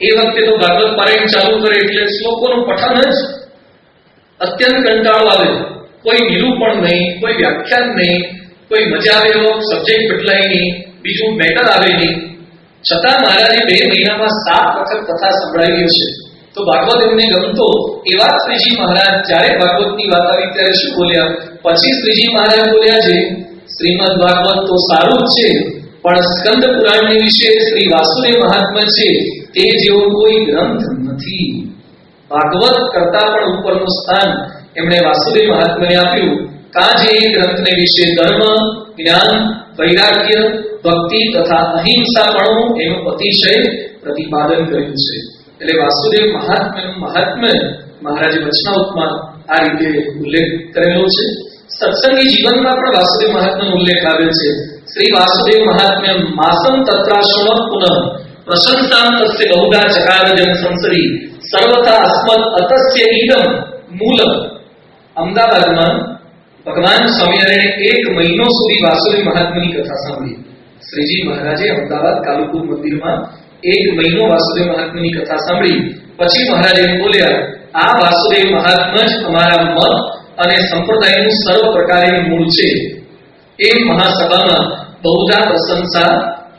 S1: એ વખતે તો ભાગવત પારાયણ ચાલુ કરે એટલે શ્લોકોનું પઠન જ અત્યંત કંટાળો આવે. કોઈ નિરૂપણ નહીં, કોઈ વ્યાખ્યાન નહીં, કોઈ મજા આવે એવો સબ્જેક્ટ બદલાય નહીં, બીજું મેટર આવે નહીં. છતાં મહારાજે 2 મહિનામાં 7 વખત કથા સંભળાવી છે. તો ભાગવત એમને ગમતો. એવા શ્રીજી મહારાજ જ્યારે ભાગવતની વાત આવી ત્યારે શું બોલ્યા? પછી શ્રીજી મહારાજ બોલ્યા છે શ્રીમદ ભાગવત તો સારું જ છે, પણ સ્કંદ પુરાણની વિશે શ્રી વાસુદેવ મહાત્મ્ય છે તે જેવો કોઈ ગ્રંથ નથી. ભાગવત કરતા પણ ઉપરનું સ્થાન એમણે વાસુદેવ મહાત્મ્યને આપ્યું. કાજે એ ગ્રંથને વિશે ધર્મ, જ્ઞાન, વૈરાગ્ય, ભક્તિ તથા અહિંસાપણું એનું અતિશય પ્રતિપાદન કર્યું છે. એટલે વાસુદેવ મહાત્મ્યનું મહાત્મ્ય મહારાજે વચનામૃતમાં આ રીતે ઉલ્લેખ કરેલો છે. સત્સંગી જીવનમાં પણ વાસુદેવ મહાત્મ્યનો ઉલ્લેખ આવે છે. શ્રી વાસુદેવ મહાત્મ્ય માસમ તત્રાશ્રમ પુનઃ પ્રશંસામ તસ્ય બહુધા ચકાર જન સંસરી સર્વથા અસ્મદ અતસ્ય ઈદમ મૂલમ. અમદાવાદમાં ભગવાન સ્વામિનારાયણે 1 મહિનો સુધી વાસુદેવ મહાત્મ્યની કથા સાંભળી. શ્રીજી મહારાજે અમદાવાદ કાલુપુર મંદિરમાં એક મહિનો વાસુદેવ મહાત્માની કથા સાંભળી પછી મહારાજ એમ બોલ્યા, આ વાસુદેવ મહાત્મા જ અમારા મત અને સંપ્રદાયનું સર્વ પ્રકારેનું મૂળ છે. એ મહાસભામાં બહુધા પ્રશંસા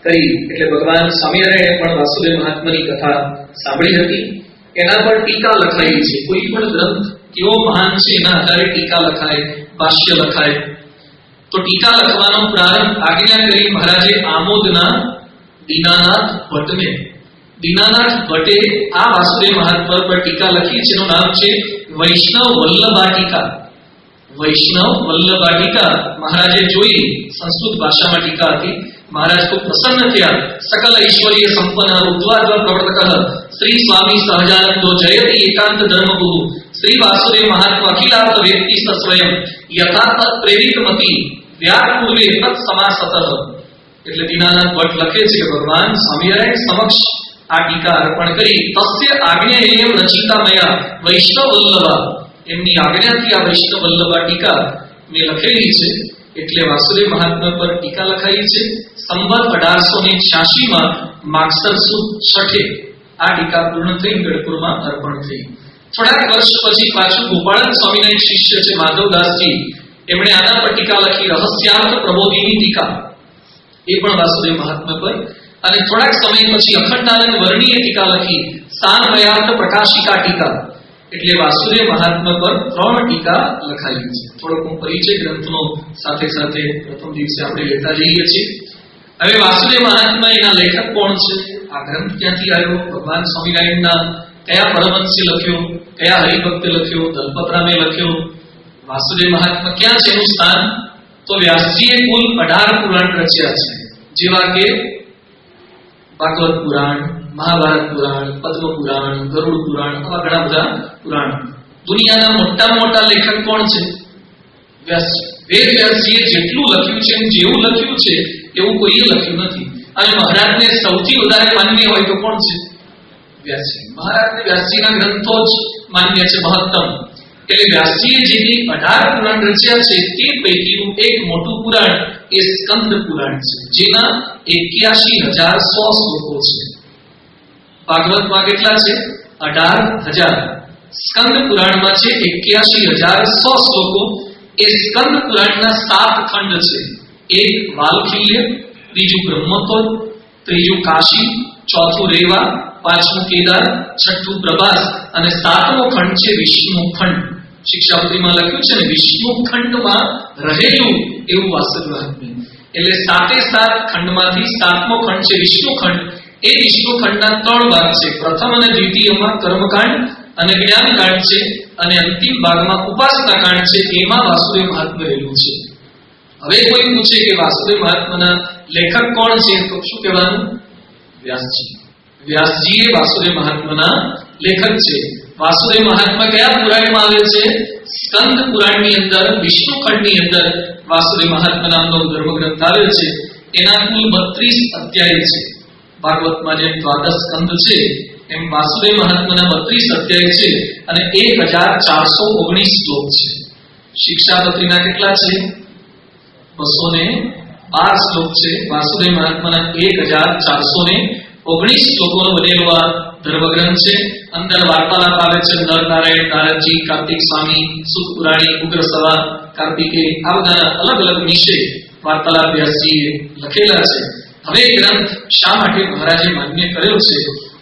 S1: કરી. એટલે ભગવાન સ્વામિનારાયણે પણ વાસુદેવ મહાત્માની કથા સાંભળી હતી. એના પર ટીકા લખાઈ છે. કોઈ પણ ગ્રંથ કેવો મહાન છે એના આધારે ટીકા લખાય, ભાષ્ય લખાય. તો ટીકા લખવાનો પ્રારંભ આજ્ઞા કરી મહારાજે આમોદના દીનાનાથ ભટ્ટને. દીનાનાથ ભટ્ટે આ વાસુદેવ મહાત્મા પર ટીકા લખી, જેનું નામ છે વૈષ્ણવ વલ્લભાટિકા. વૈષ્ણવ વલ્લભાટિકા મહારાજે જોઈ. સંસ્કૃત ભાષામાં ટીકા હતી. મહારાજ ખૂબ પ્રસન્ન થયા. સકલ ઐશ્વર્ય સંપન્ન ઉદ્વાદ્વ પ્રવર્તક શ્રી સ્વામી સહજાનંદો જયતિ એકાંત ધર્મ ગુરુ શ્રી વાસુદેવ મહાત્મા અખિલાર્થ વ્યક્તિ સ્વયં યથાર્થ પ્રેરિત મતી વ્યાર પૂર્વે તત્ સમાસતઃ. એટલે દીનાનાથ ભટ્ટ લખે છે કે ભગવાન સ્વામિનારાયણ સમક્ષ આ ટીકા અર્પણ કરી. તસ્ય આજ્ઞેયમ રચિતા મયા વૈષ્ણવ વલ્લભા. એમની આજ્ઞાથી આ વૈષ્ણવ વલ્લભા ટીકા મેં લખેલી છે. એટલે વાસુદેવ મહાત્મા પર ટીકા લખાઈ છે. સંવત 1886 માગસર સુદ 6 આ ટીકા પૂર્ણ થઈ ગઢપુરમાં અર્પણ થઈ. થોડાક વર્ષ પછી પાછું ગોપાળન સ્વામીના એક શિષ્ય છે માધવદાસજી, એમણે આના પર ટીકા લખી, રહસ્યાર્થ પ્રબોધિની ટીકા. એ પણ વાસુદેવ મહાત્મા પર. અને થોડાક સમય પછી અખંડાનંદ વર્ણીએ ટીકા લખી, સાન્મયાર્થ પ્રકાશિકા ટીકા. એટલે વાસુદેવ મહાત્મા પર 3 ટીકા લખાઈ છે. થોડોક પરિચય ગ્રંથનો સાથે સાથે પ્રથમ દિવસે આપણે લેતા જઈએ છીએ. હવે વાસુદેવ મહાત્મા એના લેખક કોણ છે? આ ગ્રંથ ક્યાંથી આવ્યો? ભગવાન સ્વામિનારાયણના કયા પરમહંસે લખ્યો? કયા હરિભક્તે લખ્યો? દલપતરામે લખ્યો? વાસુદેવ મહાત્મા ક્યાં છે એનું સ્થાન? તો વ્યાસજીએ કુલ 18 પુરાણ રચ્યા છે, જેવા કે ભાગવત પુરાણ, મહાભારત પુરાણ, પદ્મ પુરાણ, ગરુડ પુરાણ, આવા ઘણા બધા પુરાણ. દુનિયાના મોટામાં મોટા લેખક કોણ છે? વ્યાસજી. વેદ વ્યાસજીએ જેટલું લખ્યું છે, જેવું લખ્યું છે એવું કોઈએ લખ્યું નથી. અને મહારાજને સૌથી વધારે માન્ય હોય તો કોણ છે? વ્યાસજી. મહારાજને વ્યાસજીના ગ્રંથો જ માન્ય છે, મહત્તમ. એટલે વ્યાસજીએ જે 18 પુરાણ રચ્યા છે તે પૈકીનું એક મોટું પુરાણ એ સ્કંદ પુરાણ છે, જેના 81,100 શ્લોકો છે. ભાગવતમાં કેટલા છે? 18,000. સ્કંદ પુરાણમાં છે 81,100 શ્લોકો. એ સ્કંદ પુરાણના 7 ખંડ છે. એક વાલખિલ્ય, બીજું બ્રહ્મોત્તર, ત્રીજું કાશી, ચોથું રેવા, પાંચમું કેદાર, છઠ્ઠું પ્રભાસ અને 7મો ખંડ છે વિષ્ણુ ખંડ. શિક્ષાપત્રીમાં લખ્યું છે ને વિષ્ણુ ખંડમાં રહેલું એવું વાસુદેવ મહાત્મ્ય. એટલે 7 ખંડમાંથી 7મો ખંડ છે વિષ્ણુ ખંડ. એ વિષ્ણુ ખંડના 3 ભાગ છે. પ્રથમ અને દ્વિતીયમાં કર્મકાંડ અને જ્ઞાનકાંડ છે, અને અંતિમ ભાગમાં ઉપાસના કાંડ છે. એમાં વાસુદેવ મહાત્મ્ય રહેલું છે. હવે કોઈ પૂછે કે વાસુદેવ મહાત્માના લેખક કોણ છે, તો શું કહેવાનું? વ્યાસજી. વ્યાસજી એ વાસુદેવ મહાત્માના લેખક છે. વાસુદેવ મહાત્મા કયા પુરાણમાં આવે છે? સ્કંદ પુરાણની અંદર, વિષ્ણુ ખંડની અંદર વાસુદેવ મહાત્મા નામનો ધર્મગ્રંથ આવે છે. એના કુલ 32 અધ્યાય છે. ભાગવતમાં જેમ 12 સ્કંદ છે એમ વાસુદેવ મહાત્માના 32 અધ્યાય છે અને 1419 શ્લોક છે. શિક્ષાપત્રીના કેટલા છે? 212 શ્લોક છે. વાસુદેવ મહાત્માના 1419 શ્લોકોનો બનેલો આ ધર્મગ્રંથ છે. અંદર વાર્તાલાપ આવે છે નર નારાયણ, નારદજી, કાર્તિક સ્વામી, સુત પુરાણી, ઉગ્ર સવા, કાર્તિકે, આ બધા અલગ અલગ વિષય વાર્તાલાપ વ્યાસજીએ લખેલા છે. હવે ગ્રંથ શા માટે મહારાજે માન્ય કર્યો છે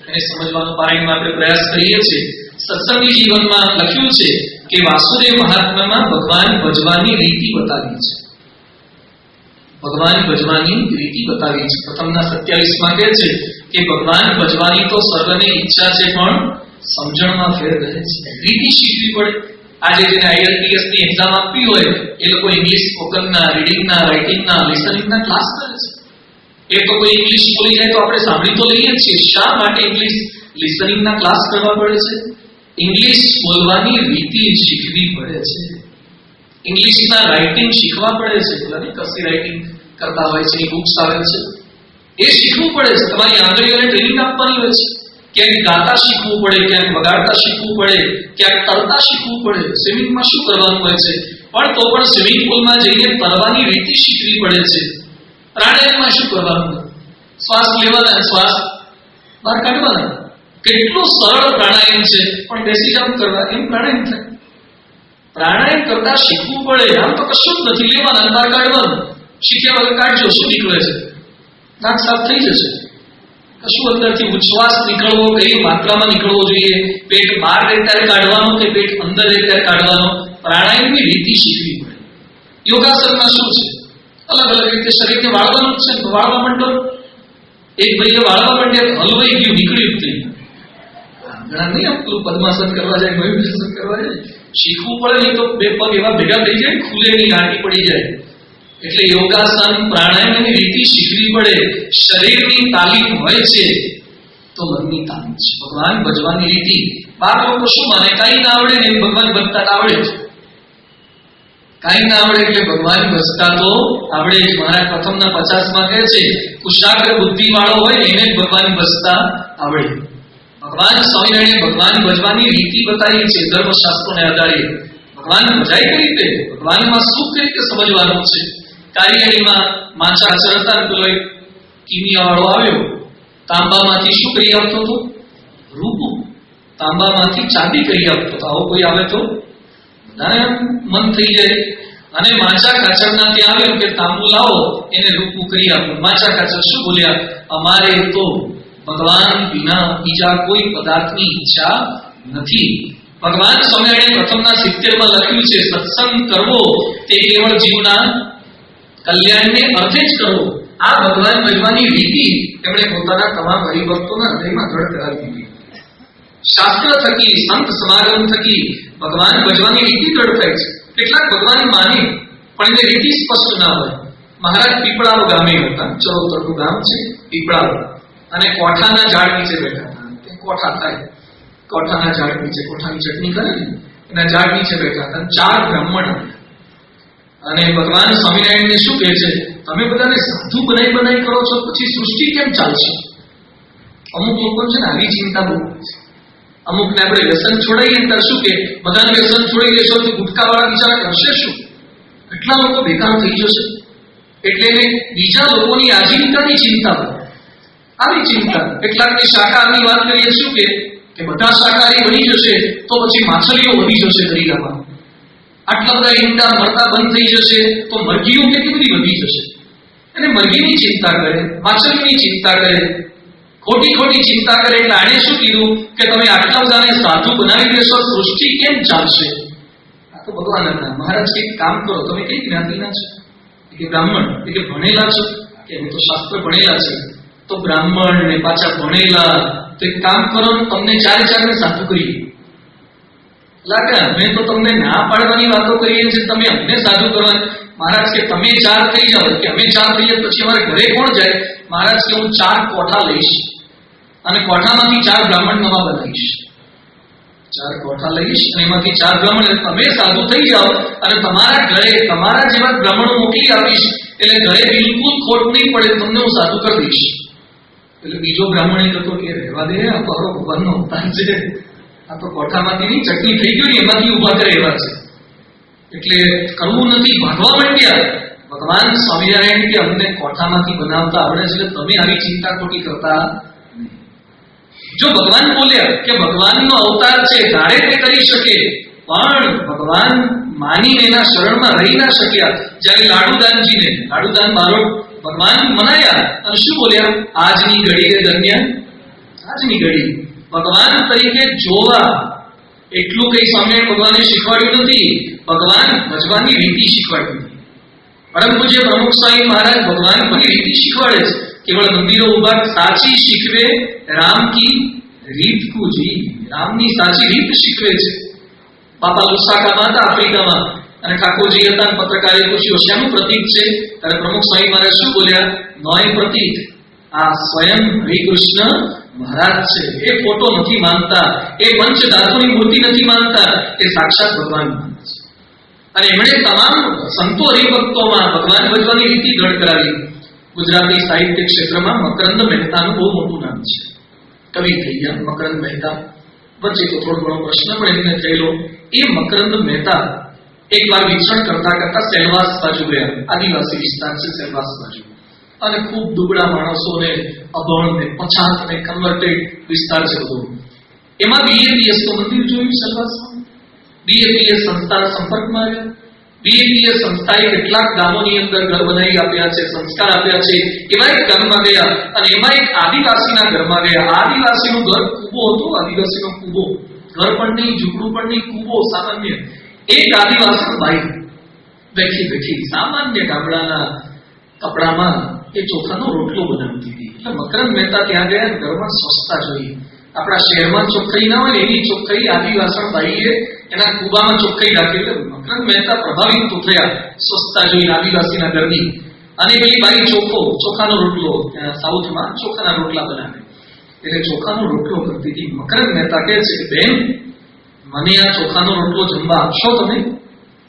S1: એને સમજવાનો પારાયણમાં આપણે પ્રયાસ કરીએ છીએ. સત્સંગી જીવનમાં લખ્યું છે કે વાસુદેવ મહાત્મામાં ભગવાન ભજવાની રીતિ બતાવી છે. ભગવાન ભજવાની રીતિ બતાવી છે. પ્રથમના 27માં કહે છે કે ભગવાન ભજવાની તો સર્વને ઈચ્છા છે, પણ સમજણમાં ફેર રહે છે. રીતિ શીખવી પડે. આજે જેને IELTS ની એક્ઝામ આપવી હોય એ લોકો ઇંગ્લિશ સ્પોકનના, રીડિંગના, રાઇટિંગના, લિસનિંગના ક્લાસ કરે છે. એ તો કોઈ ઇંગ્લિશ બોલી જાય તો આપણે સાંભળી તો લઈએ છીએ. શા માટે ઇંગ્લિશ લિસનિંગના ક્લાસ કરવા પડે છે? ઇંગ્લિશ બોલવાની રીતિ શીખવી પડે છે. ઇંગ્લિશના રાઇટિંગ શીખવા પડે છે. ભલે કસી રાઇટિંગ કરતા હોય છે, બુક્સ આવે છે, એ શીખવું પડે છે. તમારી આંગળીઓને ટ્રેનિંગ આપવાની હોય છે. ક્યાંક ગાતા શીખવું પડે, ક્યાંક વગાડતા શીખવું પડે, ક્યાંક તરતા શીખવું પડે. સ્વિમિંગમાં શું કરવાનું હોય છે, પણ તો પણ સ્વિમિંગ પુલમાં જઈને તરવાની રીતિ શીખવી પડે છે. પ્રાણાયામમાં શું કરવાનું? શ્વાસ લેવાના, શ્વાસ બહાર કાઢવાના. કેટલું સરળ પ્રાણાયામ છે, પણ બેસી જાવ કરવા એમ પ્રાણાયામ થાય. પ્રાણાયામ કરતા શીખવું પડે. આમ તો કશું જ નથી, લેવાના બહાર કાઢવાનું. શીખ્યા વગર કાઢજો, શું નીકળે છે? દાંત સાફ થઈ જશે. કશું અંદરથી ઉચ્છ્વાસ નીકળવો કઈ માત્રામાં નીકળવો જોઈએ, પેટ બહાર રહે ત્યારે કાઢવાનો કે પેટ અંદર રહે ત્યારે કાઢવાનો, પ્રાણાયામની રીતિ શીખવી પડે. યોગાસનમાં શું છે? અલગ અલગ રીતે શરીરને વાળવાનું જ છે. વાળવા માંડો. એક ભાઈએ વાળવા માંડ્યા, હલવાઈ ગયું, નીકળ્યું જ નહીં. ઘણા નહીં આમ પેલું પદ્માસન કરવા જાય, મયુરાસન કરવા જાય. શીખવું પડે નહીં તો બે પગ એવા ભેગા થઈ જાય, ખુલે નહીં, ગાંઠી પડી જાય. એટલે યોગાસન પ્રાણાયામની રીતિ શીખવી પડે. શરીરની તાલીમ હોય છે તો મનની તાલીમ છે. ભગવાન ભજવાની રીતિ. બાર લોકો શું માને, કાંઈ ના આવડે ને ભગવાન ભજતા આવડે છે. કાંઈ ના આવડે એટલે ભગવાન ભજતા તો આવડે જ. મારા પ્રથમના 50માં કહે છે, કુશાગ્ર બુદ્ધિ વાળો હોય ને એને ભગવાન ભજતા આવડે. ભગવાન સ્વામિનારાયણે ભગવાન ભજવાની રીતિ બતાવી છે ધર્મશાસ્ત્રોને આધારે. ભગવાન ભજાય કઈ રીતે, ભગવાનમાં શું કઈ રીતે સમજવાનું છે. કારિયાણીમાં માછા આચરતા પેલો એક કિમિયાવાળો આવ્યો, તાંબામાંથી શું કરી આપતો હતો? રૂપું. તાંબામાંથી ચાંદી કરી આપતો હતો. આવો કોઈ આવે તો મન થઈ જાય. અને માછા કાચરના ત્યાં આવ્યો કે તાંબુ લાવો, એને રૂપું કરી આપો. માછા કાચર શું બોલ્યા? અમારે તો ભગવાન વિના બીજા કોઈ પદાર્થની ઈચ્છા નથી. ભગવાન સ્વામિનારાયણે પ્રથમના 70માં લખ્યું છે, સત્સંગ કરવો તે કેવળ જીવના કલ્યાણને અર્થે જ કરવો. આ ભગવાન ભજવાની રીતિ તેમણે પોતાના તમામ હરિભક્તોના હૃદયમાં દ્રઢ કરાવી દીધી. શાસ્ત્ર થકી, સંત સમાગમ થકી ભગવાન ભજવાની રીતિ દ્રઢ થાય છે. કેટલાક ભગવાન માને પણ એને રીતિ સ્પષ્ટ ના હોય. મહારાજ પીપળાવ ગામે હતા, ચરોતરનું ગામ છે પીપળાવ, અને કોઠાના ઝાડ નીચે બેઠા હતા. કોઠા થાય, કોઠાના ઝાડ નીચે, કોઠાની ચટણી કરે ને એના ઝાડ નીચે બેઠા હતા. 4 બ્રાહ્મણ અને ભગવાન સ્વામિનારાયણને શું કહે છે, તમે બધાને સાધુ બનાવી કરો છો, પછી સૃષ્ટિ કેમ ચાલશે? અમુક લોકો છે ને આવી ચિંતા બહુ છે. અમુકને આપણે વ્યસન છોડાઈએ ત્યારે શું કે બધાને વ્યસન છોડી દેશો તો ગુટકાવાળા બિચારા કરશે શું? કેટલા લોકો બેકાર થઈ જશે. એટલે એને બીજા લોકોની આજીવિકાની ચિંતા હોય. આવી ચિંતા. કેટલાકની શાકાહારની વાત કરીએ શું કે બધા શાકાહારી બની જશે તો પછી માછલીઓ વધી જશે દરિયામાં. આટલા બધા ઈંડા મરતા બંધ થઈ જશે તો મરઘીઓ કેટલી બધી વધી જશે. અને મરઘીની ચિંતા કરે, માછલીની ચિંતા કરે, ખોટી ચિંતા કરે. એટલે આણે શું કીધું કે તમે આટલા બધાને સાધુ બનાવી દેશો, સૃષ્ટિ કેમ ચાલશે? આ તો ભગવાન હતા. મહારાજ એક કામ કરો, તમે કઈ જ્ઞાતિના છો? કે બ્રાહ્મણ. કે ભણેલા છો? કે હું તો શાસ્ત્ર ભણેલા છે. તો બ્રાહ્મણ ને પાછા ભણેલા, તો એક કામ કરો, તમને 4 ને સાધુ કરીએ. લાગે અમે તો તમને ના પાડવાની વાતો કરીએ છીએ, તમે અમને સાધુ કરવાની. મહારાજ કે તમે 4 થઈ જાઓ, કે અમે 4 થઈએ પછી અમારે ઘરે કોણ જાય? મહારાજ કે હું 4 કોઠા લઈશ અને કોઠામાંથી 4 બ્રાહ્મણ નવા બનાવીશ. 4 કોઠા લઈશ અને એમાંથી 4 બ્રાહ્મણ, તમે સાધુ થઈ જાઓ અને તમારા ઘરે તમારા જેવા બ્રાહ્મણો મોકલી આપીશ. એટલે ઘરે બિલકુલ ખોટ નહીં પડે, તમને હું સાધુ કરી દઈશ. એટલે બીજો બ્રાહ્મણ કહેતો કે રહેવા દે, આ તો ભગવાનનો અવતાર છે, આ તો કોઠામાંથી ની ચટણી થઈ ગયું ને એમાંથી ઉભા કરે એવા છે. એટલે કરવું નથી, ભાગવા માંડ્યા. ભગવાન સ્વામિનારાયણ કે અમને કોઠામાંથી બનાવતા આવડે છે, એટલે તમે આવી ચિંતા ખોટી કરતા નહીં. જો ભગવાન બોલ્યા કે ભગવાનનો અવતાર છે, ધારે તે કરી શકે, પણ ભગવાન માનીને એના શરણમાં રહી ના શક્યા. જ્યારે લાડુદાન બારોટ ભગવાન મનાયા અને શું બોલ્યા? આજની ઘડી દરમિયાન, આજની ઘડી ભગવાન તરીકે જોવા એટલું કઈ સ્વામિનારાયણ ભગવાને શીખવાડ્યું નથી. ભગવાન ભજવાની રીતિ શીખવાડી. પરમ પૂજ્ય પ્રમુખ સ્વામી મહારાજ ભગવાન ભજવાની રીતિ શીખવાડે છે. કેવળ મંદિરો ઉભા, સાચી શીખવે રામ કી રીત કુજી. રામની સાચી રીત શીખવે છે. બાપા લુસાકામાં હતા આફ્રિકામાં, અને ઠાકોરજી હતા, પત્રકારે પૂછ્યું શાનું પ્રતીક છે? ત્યારે પ્રમુખ સ્વામી મહારાજ શું બોલ્યા? નોય પ્રતીક, આ સ્વયં હરિકૃષ્ણ મહારાજ છે. એ ફોટો નથી માનતા, એ પંચ ધાતુની મૂર્તિ નથી માનતા, એ સાક્ષાત ભગવાન માને છે. અને એમણે તમામ સંતો હરિભક્તોમાં ભગવાન ભજવાની રીતિ દ્રઢ કરાવી. ગુજરાતી સાહિત્ય ક્ષેત્રમાં મકરંદ મહેતાનું બહુ મોટું નામ છે. કવિ થઈ ગયા મકરંદ મહેતા. વચ્ચે તો થોડો ઘણો પ્રશ્ન પણ એમને થયેલો. એ મકરંદ મહેતા એકવાર વિચરણ કરતા સેલવાસ બાજુ ગયા. આદિવાસી વિસ્તાર છે સેલવાસ બાજુ.
S2: અને ખૂબ દુબળા માણસોને, અભણને, પછાતને, કન્વર્ટેડ વિસ્તાર છે બધો. એમાં BAPS નું મંદિર જોયું સેલવાસમાં. BAPS સંસ્થાના સંપર્કમાં આવ્યા. BAPS સંસ્થાએ કેટલાક ગામોની અંદર ઘર બનાવી આપ્યા છે, સંસ્કાર આપ્યા છે. એવા એક ઘરમાં ગયા અને એમાં એક આદિવાસીના ઘરમાં ગયા. આદિવાસીનું ઘર કૂબો હતો, આદિવાસીનો કૂબો, ઘર પણ નહીં, ઝૂંપડું પણ નહીં, કૂબો સામાન્ય. એક આદિવાસી બાઈ બેઠી સામાન્ય ગામડાના કપડામાં એ ચોખાનો રોટલો બનાવતી હતી. એટલે મકરંદ મહેતા ત્યાં ગયા, ઘરમાં સ્વચ્છતા જોઈ. આપણા શહેરમાં ચોખ્ખાઈ ના હોય એની ચોખ્ખાઈ આદિવાસી બાઈએ એના કુબામાં ચોખ્ખાઈ રાખી. એટલે મકરંદ મહેતા પ્રભાવિત થયા સ્વચ્છતા જોઈને આદિવાસીના ઘરની. અને પેલી બાઈ ચોખાનો રોટલો, સાઉથમાં ચોખાના રોટલા બનાવે, એટલે ચોખાનો રોટલો કરતી હતી. મકરંદ મહેતા કહે છે કે બેન, મને આ ચોખાનો રોટલો જમવા આપશો તમે?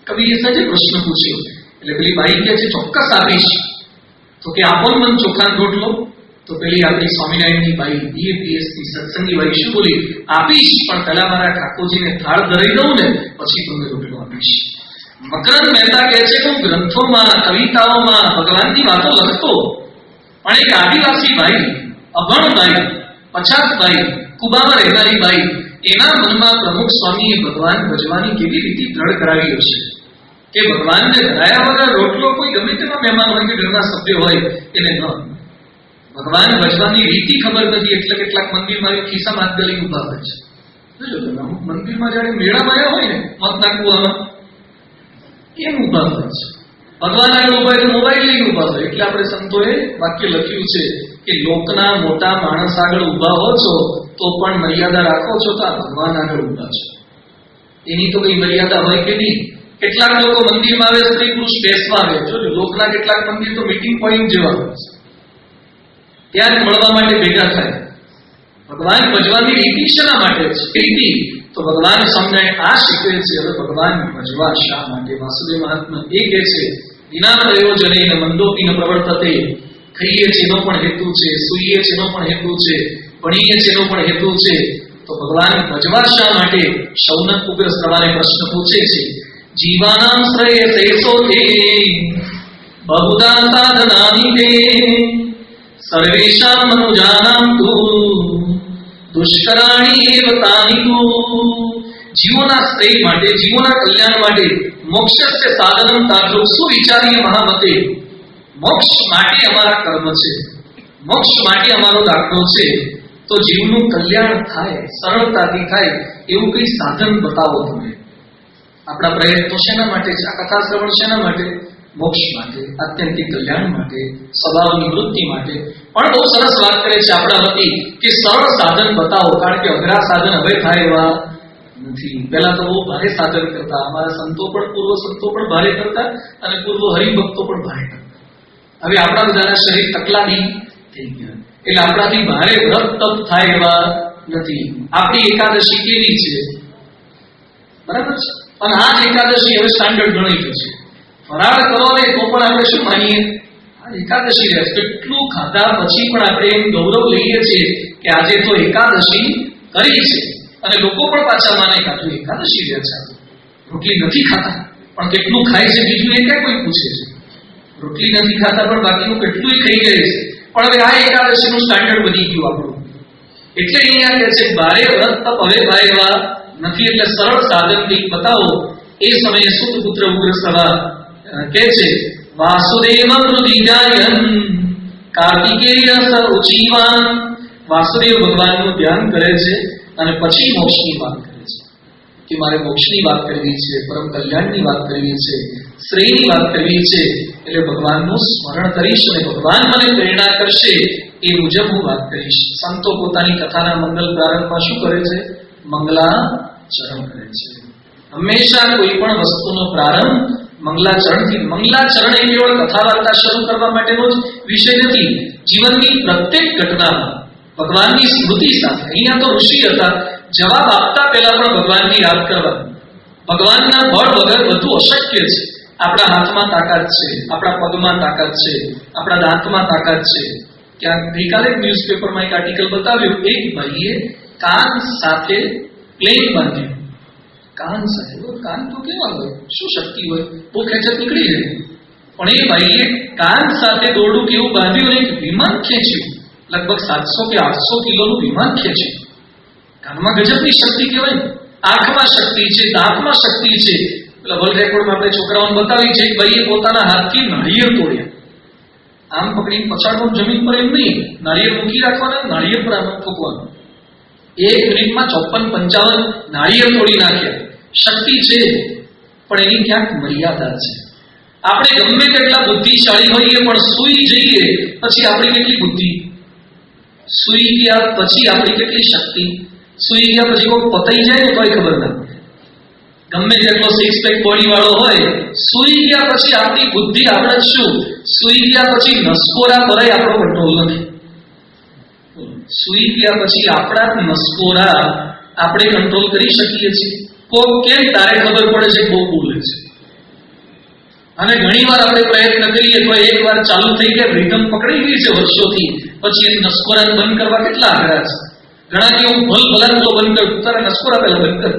S2: કવિએ સજે પ્રશ્ન પૂછ્યો. એટલે પેલી બાઈ કહે છે ચોક્કસ આપીશ. તો કે આપો મને ચોખાનો રોટલો. તો પેલી આપણી સ્વામિનારાયણની બાઈ, BAPS ની સત્સંગી બાઈ શું બોલી? આપીશ, પણ પહેલા મારા ઠાકોરજીને થાળ ધરાઈ દઉં ને પછી તમને રોટલો આપીશ. મકરંદ મહેતા કહે છે કે હું ગ્રંથોમાં, કવિતાઓમાં ભગવાનની વાતો લખતો, પણ એક આદિવાસી બાઈ, અભણ બાઈ, પછાત બાઈ, કુબામાં રહેનારી બાઈ, એના મનમાં પ્રમુખ સ્વામીએ ભગવાન ભજવાની કેવી રીતે દ્રઢ કરાવી હશે કે ભગવાનને ધરાયા વગર રોટલો કોઈ ગમે તેવા મહેમાન હોય કે ઘરના સભ્ય હોય એને ન. ભગવાન ભજવાની રીતિ ખબર નથી એટલે કેટલાક મંદિરમાં ખિસ્સામાં હાથ ગળી ઉભા હોય છે. જોજો તમે અમુક મંદિરમાં જયારે મેળામાં આવ્યા હોય ને મતના કુવામાં એમ ઉભા હોય છે. ભગવાન આગળ ઉભા એટલે મોબાઈલ લઈને ઉભા હોય. એટલે આપણે સંતોએ વાક્ય લખ્યું છે કે લોકના મોટા માણસ આગળ ઉભા હો છો તો પણ મર્યાદા રાખો છો તો આ ભગવાન આગળ ઉભા છો. એની તો કઈ મર્યાદા હોય કે નહીં. કેટલાક લોકો મંદિરમાં આવે, સ્ત્રી પુરુષ બેસવા આવે. જોજો લોકના કેટલાક મંદિર તો મીટિંગ પોઈન્ટ જેવા હોય છે, ત્યાં મળવા માટે ભેગા થાય. ભગવાન ભજવાની રીતિ શેના માટે છે? રીતિ તો ભગવાન સ્વામિનારાયણ આ શીખવે છે. હવે ભગવાન ભજવા શા માટે? વાસુદેવ મહાત્મા એ કહે છે વિના પ્રયોજને મંદોપી ન પ્રવર્તતે. ખાઈએ છે એનો પણ હેતુ છે, સૂઈએ છે એનો પણ હેતુ છે, ભણીએ છે એનો પણ હેતુ છે. તો ભગવાન ભજવા શા માટે? શૌનક ઉગ્ર સવારે પ્રશ્ન પૂછે છે. જીવાનામ શ્રેયસે સોતે બહુધા સાધનાની તે સર્વેષાં મનુજાનાં તુ દુષ્કરાણી એવ તાની તુ. જીવોના શ્રેય માટે, જીવોના કલ્યાણ માટે મોક્ષસ્ય સાધનમ તાદૃક સુવિચારીય મહામતે. મોક્ષ માટે અમારા કર્મ છે, મોક્ષ માટે અમારો દાખલો છે. તો જીવનું કલ્યાણ થાય, સરળતાથી થાય એવું કઈ સાધન બતાવો તમે. આપણા પ્રયત્નો શેના માટે છે? આ કથા શ્રવણ શેના માટે? મોક્ષ માટે, આત્યંતિક કલ્યાણ માટે, સ્વભાવ નિવૃત્તિ માટે. પણ બહુ સરસ વાત કરે છે આપણા વતી કે સરળ સાધન બતાવો, કારણ કે અઘરા સાધન હવે થાય એવા નથી. પહેલા તો બહુ ભારે સાધન કરતા. અમારા સંતો પણ, પૂર્વ સંતો પણ ભારે કરતા અને પૂર્વ હરિભક્તો પણ ભારે કરતા. હવે આપણા બધાના શરીર તકલાદી થઈ ગયા એટલે આપણાથી ભારે વ્રત તપ થાય એવા નથી. આપણી એકાદશી કેવી છે? બરાબર છે. અને આ જ એકાદશી હવે સ્ટાન્ડર્ડ ગણાઈ જશે. ફરાળ કરો ને તો પણ આપણે શું માનીએ? આ એકાદશી રહે. કેટલું ખાધા પછી પણ આપણે એમ ગૌરવ લઈએ છીએ કે આજે તો એકાદશી કરી છે. અને લોકો પણ પાછા માને કે આજે એકાદશી રહે છે. રોટલી નથી ખાતા પણ કેટલું ખાય છે બીજું એ ક્યાં કોઈ પૂછે છે? રોટલી નથી ખાતા પણ બાકીનું કેટલું ખાઈ જાય છે. પણ હવે આ એકાદશીનું સ્ટાન્ડર્ડ બની ગયું આપણું. એટલે અહીંયા કહે છે ભારે વ્રત તપ હવે ભાઈ એવા નથી. એટલે સરળ સાધન કંઈક બતાવો. એ સમયે સુત પુત્ર ઉગ્ર સભા કહે છે વાસુદેવ મૃદિજાયન કાર્તિકેય સ ઉચીવાન. વાસુદેવ ભગવાનનું ધ્યાન કરે છે અને પછી મોક્ષની વાત કરે છે કે મારે મોક્ષની વાત કરવી છે, પરમ કલ્યાણની વાત કરવી છે, શ્રેયની વાત કરવી છે. એટલે ભગવાનનું સ્મરણ કરીશ અને ભગવાન મને પ્રેરણા કરશે એ મુજબ હું વાત કરીશ. સંતો પોતાની કથાના મંગલ પ્રારંભમાં શું કરે છે? મંગલાચરણ કરે છે. હંમેશા કોઈ પણ વસ્તુનો પ્રારંભ મંગલાચરણથી. મંગલાચરણ એ કેવળ કથા વાર્તા શરૂ કરવા માટેનો જ વિષય નથી. જીવનની પ્રત્યેક ઘટનામાં ભગવાનની સ્મૃતિ સાથે. અહીંયા તો ઋષિ હતા, જવાબ આપતા પહેલા પણ ભગવાનની યાદ કરવા. ભગવાનના બળ વગર બધું અશક્ય છે. આપણા હાથમાં તાકાત છે, આપણા પગમાં તાકાત છે, આપણા દાંતમાં તાકાત છે. ક્યાંક ગઈકાલે ન્યૂઝપેપરમાં એક આર્ટિકલ બતાવ્યું, એક ભાઈએ કાન સાથે પ્લેન બાંધ્યું. કાન સાથે. કાન તો કેવા હોય, શું શક્તિ હોય? બહુ ખેંચત નીકળી જાય. પણ એ ભાઈએ કાન સાથે દોરડું કેવું બાંધ્યું અને એક વિમાન ખેંચ્યું, લગભગ 700 કે 800 કિલોનું વિમાન ખેંચ્યું. કાનમાં ગજબની શક્તિ કહેવાય. આંખમાં શક્તિ છે, દાંતમાં શક્તિ છે. પેલા વર્લ્ડ રેકોર્ડમાં આપણે છોકરાઓને બતાવી છે, એક ભાઈએ પોતાના હાથથી નાળિયેર તોડ્યા. આમ પકડીને પછાડવાનું જમીન પર એમ નહીં, નાળિયેર મૂકી રાખવાના, નાળિયેર પર આમ ઠોકવાનું. 1 મિનિટમાં 54-55 નાળિયેર તોડી નાખ્યા. શક્તિ છે, પણ એની ક્યાંક મર્યાદા છે. આપણે ગમે તેટલા બુદ્ધિશાળી હોઈએ, પણ સૂઈ જઈએ પછી આપણી કેટલી બુદ્ધિ, સૂઈ ગયા પછી આપણી કેટલી શક્તિ, સૂઈ ગયા પછી કોઈ પતાઈ જાય ને કોઈ ખબર ના પડે. ગમે તેટલો 6 પેક બોડી વાળો હોય, સૂઈ ગયા પછી આપણી બુદ્ધિ આપણે શું, સૂઈ ગયા પછી નસકોરા કરાય આપણો કંટ્રોલ નથી. સૂઈ ગયા પછી આપણા નસકોરા આપણે કંટ્રોલ કરી શકીએ છીએ. કોક કેમ તારે ખબર પડે છે બહુ બોલે છે, અને ઘણીવાર આપણે પ્રયત્ન કરીએ તો એકવાર ચાલુ થઈ ગયા, રિધમ પકડી ગઈ છે વર્ષોથી, પછી એની નસકોરાને બંધ કરવા કેટલા આગ્રહ છે. ઘણા કે હું ભલભલાને તો બંધ કરું, તારા નસકોરા પહેલા બંધ કર.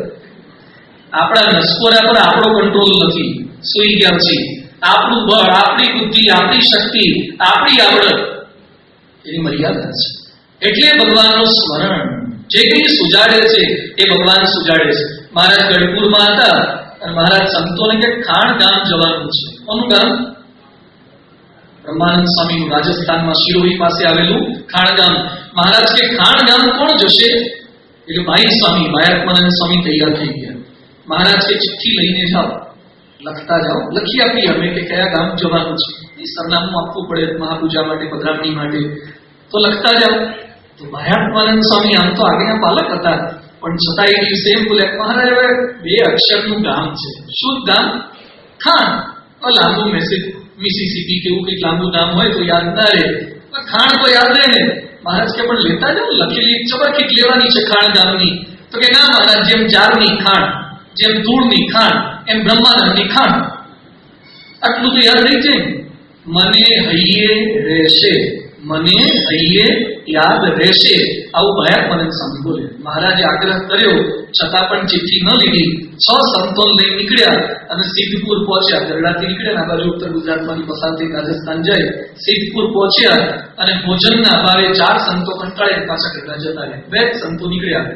S2: આપણા નસકોરા પર આપણો કંટ્રોલ નથી. સૂઈ ગયા પછી આપણું બળ, આપણી બુદ્ધિ, આપણી શક્તિ, આપણી આવડત, એની મર્યાદા છે. એટલે ભગવાનનું સ્મરણ જે કંઈ સુજાડે છે એ ભગવાન સુજાડે છે. મહારાજ ગઢપુરમાં હતા અને મહારાજ સંતોને કે ખાણ ગામ જવાનું છે. કોનું ગામ? બ્રહ્માનંદ સ્વામીનું, રાજસ્થાનમાં શિરોહી પાસે આવેલું ખાણ ગામ. મહારાજ કે ખાણ ગામ કોણ જશે? એટલે ભાઈ સ્વામી, ભાયાત્માનંદ સ્વામી તૈયાર થઈ ગયા. મહારાજ કે ચિઠ્ઠી લઈને જાઓ, લખતા જાઓ. લખી આપીએ અમે કે કયા ગામ જવાનું છે, એ સરનામું આપવું પડે મહાપૂજા માટે, પધરામણી માટે, તો લખતા જાઓ. તો ભાયાત્માનંદ સ્વામી આમ તો આગળના પાલક હતા, પણ છતાં એ દિવસે એમ બોલ્યા, મહારાજ હવે 2 અક્ષરનું ગામ છે. શું ગામ? ખાણ. લાંબુ મિસિસિપી કેવું કંઈક લાંબુ નામ હોય તો યાદ ના રહે, ખાણ તો યાદ રહે ને. મહારાજ કે પણ લેતા જાઓ, લખેલી ચબરખીટ લેવાની છે ખાણ ગામની. તો કે ના મહારાજ, જેમ જારની ખાણ, જેમ ધૂળની ખાણ, એમ બ્રહ્માનંદની ખાણ. આટલું તો યાદ રહી જાય. મને હૈયે રહેશે, મને હૈયે યાદ રહેશે, આવું ભાયાત્માનંદ સ્વામી બોલે. મહારાજે આગ્રહ કર્યો, છતાં પણ ચિઠ્ઠી ન લીધી. 6 સંતોન લઈ નીકળ્યા અને સિદ્ધપુર પહોંચ્યા. ગરડાથી નીકળ્યા, આ બાજુ ઉત્તર ગુજરાતમાંથી પસાર થઈ રાજસ્થાન જાય. સિદ્ધપુર પહોંચ્યા અને ભોજનના અભાવે 4 સંતો કંટાળે પાછા ગરડા જતા રહ્યા. 2 સંતો નીકળ્યા,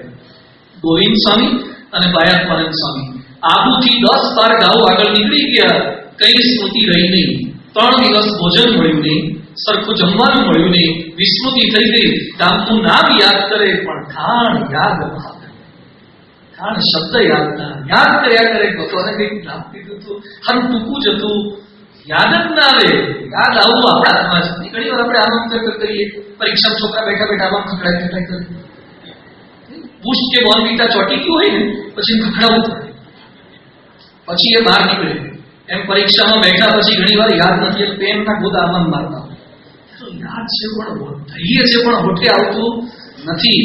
S2: ગોવિંદ સ્વામી અને ભાયાત્માનંદ સ્વામી. આબુથી 10-12 ગાઉ આગળ નીકળી ગયા. કઈ સ્મૃતિ રહી નહીં. 3 દિવસ ભોજન મળ્યું નહીં, સરખું જમવાનું મળ્યું નહીં, વિસ્મૃતિ થઈ ગઈ. ગામનું નામ યાદ કરે પણ ખાણ યાદ ના, ખાણ શબ્દ યાદ ના. યાદ કર્યા કરે, ભગવાને કંઈક નામ કીધું હતું, હારું ટૂંકું જ હતું, યાદ જ ના આવે. યાદ આવવું આપણા હાથમાં છે. ઘણી વાર આપણે આમ કરીએ, પરીક્ષામાં છોકરા બેઠા બેઠા આમ ખખડાય કરે, બુશ કે બોર્નવિટા ચોટી ગયું હોય ને પછી ખખડાવવું પડે, પછી એ બહાર નીકળે. એમ પરીક્ષામાં બેઠા પછી ઘણી વાર યાદ નથી, પેનના ગોદા આમ મારતા યાદ છે પણ થઈએ છે પણ હોઠે આવતું નથી.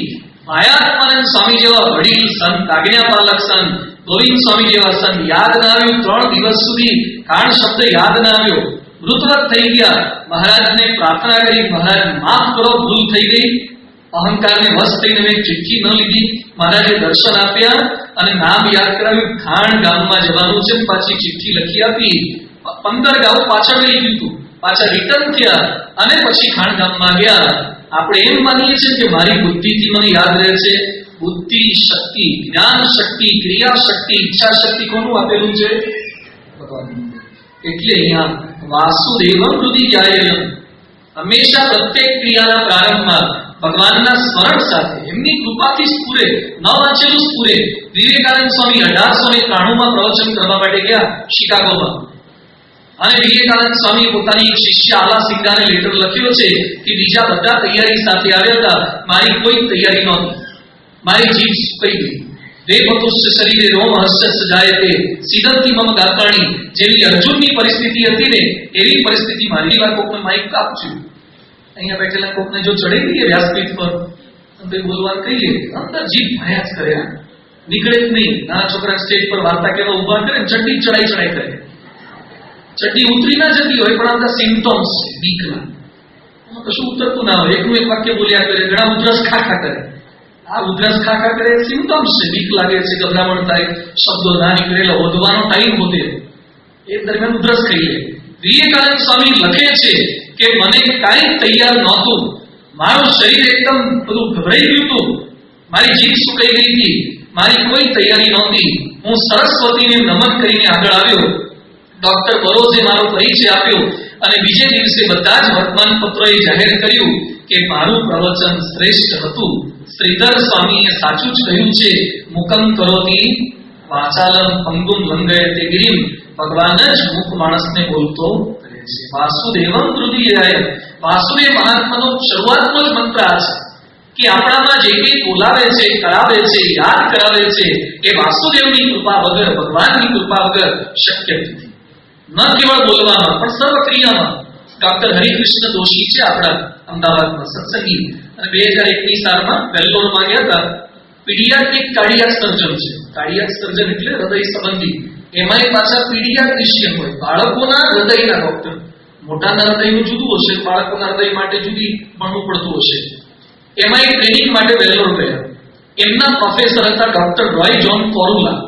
S2: ભાયાત્માનંદ સ્વામી જેવા વડીલ સંત, આજ્ઞાપાલક સંત, ગોવિંદ સ્વામી જેવા સંત યાદ ના આવ્યું. 3 દિવસ સુધી ખાણ શબ્દ યાદ ના આવ્યો. મૃતવત થઈ ગયા. મહારાજને પ્રાર્થના કરી, મહારાજ માફ કરો, ભૂલ થઈ ગઈ. અહંકારને વશ થઈને મેં ચિઠ્ઠી ન લીધી. મહારાજે દર્શન આપ્યા અને નામ યાદ કરાવ્યું. ખાણ ગામમાં જવાનું છે. પાછી ચિઠ્ઠી લખી આપી. 15 ગાઉ પાછળ લઈ ગયું, પાછા રિટર્ન થયા અને પછી ખાણ ગામમાં ગયા. આપણે એમ માનીએ છીએ કે મારી બુદ્ધિથી મને યાદ રહે છે. બુદ્ધિ શક્તિ, જ્ઞાન શક્તિ, ક્રિયા શક્તિ, ઈચ્છા શક્તિ કોનું આપેલું છે? ભગવાન. એટલે અહીંયા વાસુદેવમ હૃદિ જાયેયમ, હંમેશા પ્રત્યેક ક્રિયાના પ્રારંભમાં ભગવાનના સ્મરણ સાથે એમની કૃપાથી સ્ફુરે, ન વાંચેલું સ્ફુરે. વિવેકાનંદ સ્વામી 1893માં પ્રવચન કરવા માટે ગયા શિકાગોમાં, અને વિવેકાનંદ સ્વામી પોતાની એક શિષ્ય આલા સિંગાને લેટર લખ્યો છે કે બીજા બધા તૈયારી સાથે આવ્યા હતા, મારી કોઈ તૈયારી નહોતી, મારી જીભ સુકાઈ ગઈ. દેવતુષ્ટ શરીરે રોમ હસ્ય સજાયતે સિદ્ધંતિ મમ ગાતાણી. જેવી અર્જુનની પરિસ્થિતિ હતી ને એવી પરિસ્થિતિ મારી. વાર કોકને માઇક આપજો, અહીંયા બેઠેલા કોકને જો ચડી ગઈ વ્યાસપીઠ પર તો બોલવાનું કહીએ, અંદર જીભ ભયા જ કરે, નીકળે જ નહીં. નાના છોકરા સ્ટેજ પર વાર્તા કેવા ઉભા કરે, ચડ્ડી ચડાઈ કરે, ચડ્ડી ઉતરી ના જતી હોય પણ આ બધા સિમ્પટમ્સ છે બીકના. કશું ઉતરતું ના હોય, એકનું એક વાક્ય બોલ્યા કરે, ઘણા ઉધરસ ખાખા કરે. આ ઉધરસ ખાખા કરે સિમ્પટમ્સ છે. બીક લાગે છે, ગભરામણ થાય, શબ્દો ના નીકળેલા, વધવાનો ટાઈમ હોતે, એ દરમિયાન ઉધરસ ખાઈ લે. વિવેકાનંદ સ્વામી લખે છે કે મને કાંઈ તૈયાર નહોતું, મારું શરીર એકદમ બધું ગભરાઈ ગયું હતું, મારી જીભ સુકાઈ ગઈ હતી, મારી કોઈ તૈયારી નહોતી. હું સરસ્વતીને નમન કરીને આગળ આવ્યો. ડોક્ટર બરોઝે મારો પરિચય આપ્યો અને બીજે દિવસે બધા જ વર્તમાનપત્રોએ જાહેર કર્યું કે મારું પ્રવચન શ્રેષ્ઠ હતું. શ્રીધર સ્વામીએ સાચું જ કહ્યું છે, મુકમ કરોતી વાચાલમ પંગુમ લંઘયતે ગિરિમ. ભગવાન જ મુખ માણસને બોલતો કરે છે. વાસુદેવમ હૃદયાય. વાસુદેવ મહાત્માનો શરૂઆતનો જ મંત્ર આ છે કે આપણામાં જે કંઈ બોલાવે છે, કરાવે છે, યાદ કરાવે છે એ વાસુદેવની કૃપા વગર, ભગવાનની કૃપા વગર શક્ય નથી. ન કેવળ બોલવામાં પણ સર્વ ક્રિયામાં. ડોક્ટર હરિકૃષ્ણ દોશી છે આપણા અમદાવાદમાં સત્સંગી, અને 2021 વેલ્લોરમાં ગયા હતા. પીડિયાટ્રિક કાર્ડિયાક સર્જન છે. કાર્ડિયાક સર્જન એટલે હૃદય સંબંધી. એમાંય પાછા પીડિયાટ્રિશિયન હોય, બાળકોના હૃદયના ડોક્ટર. મોટાના હૃદયનું જુદું હશે, બાળકોના હૃદય માટે જુદી ભણવું પડતું હશે. એમાં ટ્રેનિંગ માટે વેલ્લોર ગયા. એમના પ્રોફેસર હતા ડોક્ટર રોય જોન કોરુલા,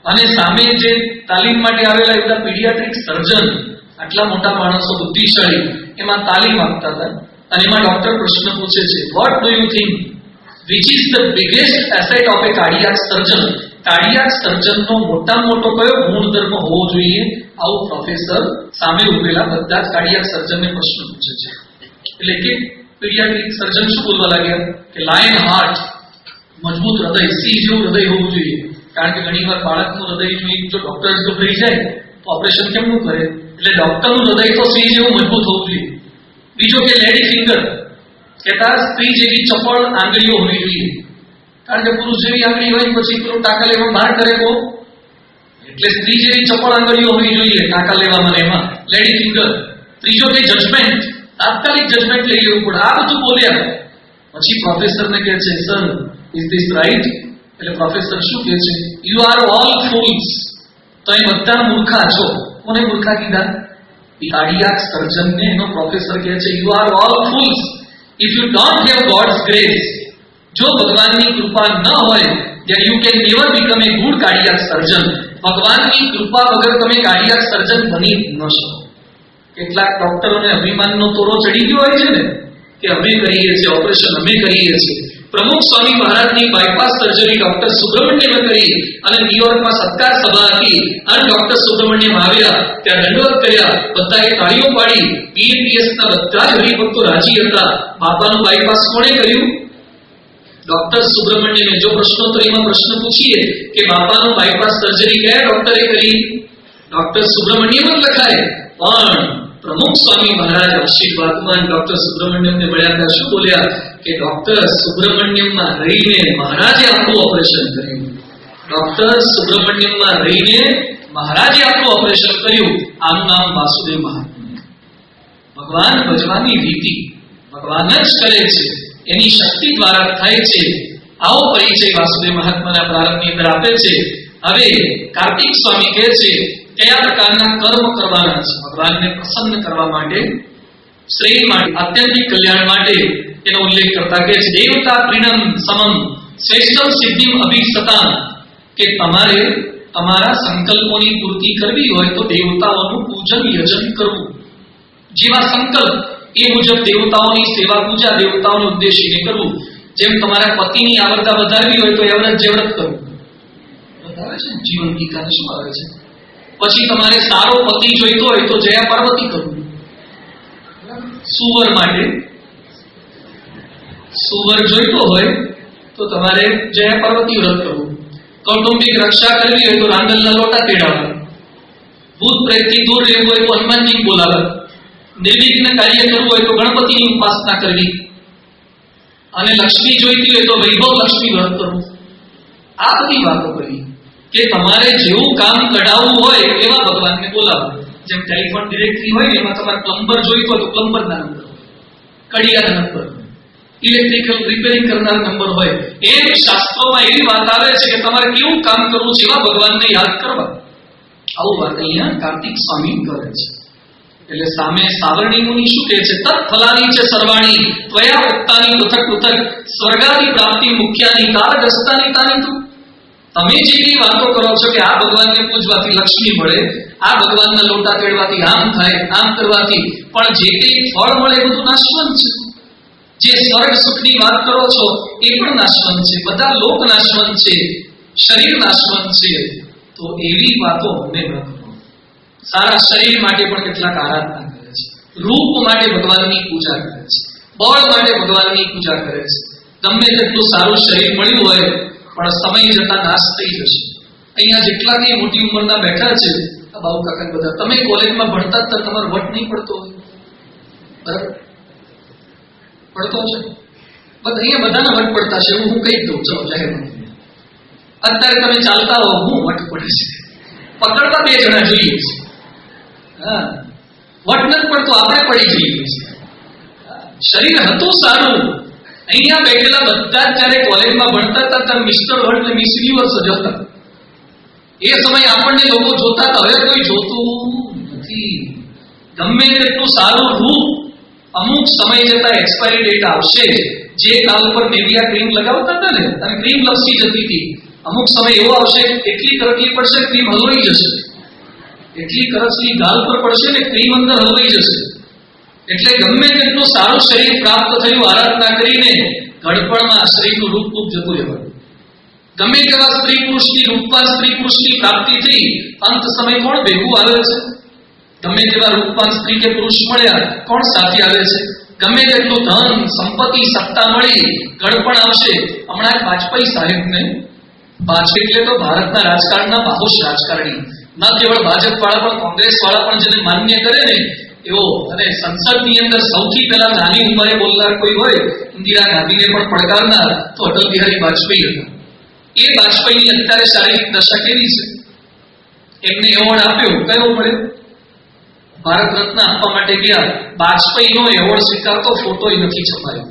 S2: અને સામે જે તાલીમ માટે આવેલા બધા પીડિયાટ્રિક સર્જન, આટલા મોટા માણસો બુદ્ધિશાળી, એમાં તાલીમ આપતા હતા. અને એમાં ડોક્ટર પ્રશ્ન પૂછે છે, what do you think which is the biggest asset of a cardiac surgeon? Cardiac સર્જનનો મોટામાં મોટો કયો ગુણધર્મ હોવો જોઈએ? આવું પ્રોફેસર સામે ઉભેલા બધા જ કાર્ડિયાક સર્જનને પ્રશ્ન પૂછે છે. એટલે કે પીડિયાટ્રિક સર્જન શું બોલવા લાગ્યા કે લાયન હાર્ટ, મજબૂત હૃદય, સિંહ જેવું હૃદય હોવું જોઈએ. કારણ કે ઘણીવાર બાળકનું હૃદય જોઈએ જો ડોક્ટર જો થઈ જાય તો ઓપરેશન કેમનું કરે? એટલે ડોક્ટરનું હૃદય તો સિંહ જેવું મજબૂત હોવું જોઈએ. બીજો કે લેડી ફિંગર, કહેતા સ્ત્રી જેવી ચપળ આંગળીઓ હોવી જોઈએ. કારણ કે પુરુષ જેવી આંગળી હોય પછી પેલું ટાંકા લેવા બહાર કરે તો, એટલે સ્ત્રી જેવી ચપળ આંગળીઓ હોવી જોઈએ ટાંકા લેવામાં. એમાં લેડી ફિંગર. ત્રીજો કે જજમેન્ટ, તાત્કાલિક જજમેન્ટ લઈ લેવું પડે. આ બધું બોલ્યા. પછી પ્રોફેસરને કહે છે, સર ઇઝ ધીસ રાઈટ? એટલે પ્રોફેસર શું કહે છે, યુ આર ઓલ ફૂલ્સ. તો એ બધા મૂર્ખા છો. કોને મૂર્ખા કીધા? કાર્ડિયાક સર્જનને એનો પ્રોફેસર કહે છે, you are all fools if you don't have gods grace. જો ભગવાનની કૃપા ન હોય then you can never become a good cardiac surgeon. ભગવાનની કૃપા વગર તમે કાર્ડિયાક સર્જન બની ન શકો. કેટલાક ડોક્ટરોને અભિમાનનો તોરો ચડી ગયો હોય છે ને કે અમે કરીએ છીએ ઓપરેશન, અમે કરીએ છીએ. પ્રમુખ સ્વામી મહારાજની બાયપાસ સર્જરી ડોક્ટર સુબ્રમણ્યમે કરી અને ન્યુયોર્કમાં સત્કાર સભા હતી અને ડોક્ટર સુબ્રમણ્યમ આવ્યા, ત્યાં દંડવત કર્યા, બધાએ તાળીઓ પાડી. બીએપીએસના બધા જ હરિભક્તો રાજી હતા. બાપાનું બાયપાસ કોણે કર્યું? ડોક્ટર સુબ્રમણ્યમે. જો પ્રશ્નોત્તરીમાં પ્રશ્ન પૂછીએ કે બાપાનું બાયપાસ સર્જરી કયા ડોક્ટરે કરી? ડોક્ટર સુબ્રમણ્યમ જ લખાય. પણ પ્રમુખ સ્વામી મહારાજ આશીર્વાદમાં ડોક્ટર સુબ્રમણ્યમને મળ્યા હતા. શું બોલ્યા કે ડોક્ટર સુબ્રમણ્યમમાં રહીને મહારાજે આપણું ઓપરેશન કર્યું. ડોક્ટર સુબ્રમણ્યમમાં રહીને મહારાજે આપણું ઓપરેશન કર્યું. આનું નામ વાસુદેવ મહાત્મા. ભગવાન ભજવાની રીતિ ભગવાન જ કરે છે, એની શક્તિ દ્વારા થાય છે. આવો પરિચય વાસુદેવ મહાત્માના પ્રારંભની અંદર આપે છે. હવે કાર્તિક સ્વામી કહે છે કયા પ્રકારના કર્મ કરવાના છે ભગવાનને પ્રસન્ન કરવા માટે, શ્રેય માટે, આત્યંતિક કલ્યાણ માટે. એનો ઉલ્લેખ કરતા કહે છે, દેવતા પ્રીણમ સમમ શ્રેષ્ઠમ સિદ્ધિમ અભિસતામ. કે તમારે તમારા સંકલ્પોની પૂર્તિ કરવી હોય તો દેવતાઓનું પૂજન યજન કરવું. જેવા સંકલ્પ એ મુજબ દેવતાઓની સેવા પૂજા દેવતાઓને ઉદ્દેશીને કરવું. જેમ તમારા પતિની આવરતા વધારવી હોય તો એ વ્રત જે વ્રત કરવું. બતાવે છે જીવન ગીતાને શું આવે છે. પછી તમારે સારો પતિ જોઈતો હોય તો જયા પાર્વતી કરવું. સુવર માટે સુવર જોઈતો હોય તો તમારે જયા પાર્વતી વ્રત કરવું. કૌટુંબિક રક્ષા કરવી હોય તો રાંદલના લોટા તેડાવવા. ભૂત પ્રેતથી દૂર રહેવું હોય તો હનુમાનજી બોલાવવા. નિર્વિઘ્ન કાર્ય કરવું હોય તો ગણપતિની ઉપાસના કરવી. અને લક્ષ્મી જોઈતી હોય તો વૈભવ લક્ષ્મી વ્રત કરવું. આ બધી વાતો કરી કે તમારે જેવું કામ કઢાવવું હોય એવા ભગવાનને બોલાવો. જેમ ટેલિફોન ડિરેક્ટરી હોય ને એમાં તમારે પ્લમ્બર જોઈતો હોય તો પ્લમ્બરના નંબર, કડિયાના નંબર, ઇલેક્ટ્રિકલ રિપેરિંગ કરનાર નંબર હોય. એમ શાસ્ત્રોમાં એવી વાત આવે છે કે તમારે કેવું કામ કરવું છે એવા ભગવાનને યાદ કરવા. આવું વાત અહીંયા કાર્તિક સ્વામી કરે છે. એટલે સામે સાવરણી મુનિ શું કહે છે? તત ફલાની છે સર્વાણી ત્વયા ઉક્તાની પૃથક પૃથક સ્વર્ગાદી પ્રાપ્તિ મુખ્યાની કારગ્રસ્તાની તાની તું. તમે જેવી વાતો કરો છો કે આ ભગવાનને પૂજવાથી લક્ષ્મી મળે, આ ભગવાનના લોટા તેડવાથી આમ થાય, આમ કરવાથી, પણ જે કંઈ ફળ મળે એ બધું નાશવંત છે. જે સ્વર્ગ સુખની વાત કરો છો એ પણ નાશવંત છે, બધા લોક નાશવંત છે, શરીર નાશવંત છે. તો એવી વાતો અમને ન કરો. સારા શરીર માટે પણ કેટલાક આરાધના કરે છે, રૂપ માટે ભગવાનની પૂજા કરે છે, બળ માટે ભગવાનની પૂજા કરે છે. ગમે તેટલું સારું શરીર મળ્યું હોય પણ સમય જતા નાશ થઈ જશે. અહીંયા જેટલા કઈ મોટી ઉંમરના બેઠા છે આ બાબુ કાકા બધા, તમે કોલેજમાં ભણતા જ તમારો વટ નહીં પડતો હોય, બરાબર? પડતો હશે. બસ અહીંયા બધાના વટ પડતા છે એવું હું કહી દઉં. ચલો જાહેરમાં અત્યારે તમે ચાલતા હો, હું વટ પડે છે, પકડતા 2 જણા જોઈએ છે. હા, વટ નથી પડતો, આપણે પડી જઈએ છીએ. શરીર હતું સારું. અહીંયા બેઠેલા બધા જ્યારે કોલેજમાં ભણતા હતા ત્યારે મિસ્ટર વર્લ્ડ ને મિસ યુનિવર્સ જ હતા. એ સમયે આપણને લોકો જોતા હતા, હવે કોઈ જોતું નથી. ગમે તેટલું સારું રૂપ અમુક સમય જતા એક્સપાયરી ડેટ આવશે. જે કાલ પર નેવિયા ક્રીમ લગાવતા હતા ને, અને ક્રીમ લપસી જતી હતી, અમુક સમય એવો આવશે એટલી કરકલી પડશે ક્રીમ હલવાઈ જશે, એટલી કરકલી ગાલ પર પડશે ને ક્રીમ અંદર હલવાઈ જશે. એટલે ગમે તેટલું સારું શરીર પ્રાપ્ત થયું આરાધના કરીને, ઘડપણમાં શરીરનું રૂપ ખૂબ જતું રહેવાનું. ગમે તેવા સ્ત્રી પુરુષની રૂપવાન સ્ત્રી પુરુષની પ્રાપ્તિ થઈ, અંત સમય કોણ ભેગું આવે છે? ગમે તેવા રૂપવાન સ્ત્રી કે પુરુષ મળ્યા, કોણ સાથે આવે છે? ગમે તેટલું ધન સંપત્તિ સત્તા મળી, ઘડપણ આવશે. હમણાં વાજપેયી સાહેબને, વાજપેયી એટલે તો ભારતના રાજકારણના બાહોશ રાજકારણી, ન કેવળ ભાજપ વાળા પણ કોંગ્રેસ વાળા પણ જેને માન્ય કરે ને એવો, અને સંસદની અંદર સૌથી પહેલા નાની ઉંમરે બોલનાર કોઈ હોય, ઇન્દિરા ગાંધીને પણ પડકારનાર, તો અટલ બિહારી વાજપેયી હતા. એ વાજપેયીની અત્યારે શારીરિક દશા કેવી છે? એમને એવોર્ડ આપ્યો, કયો મળ્યો? ભારત રત્ન આપવા માટે ગયા, વાજપેયીનો એવોર્ડ સ્વીકારતો ફોટો નથી છપાયો,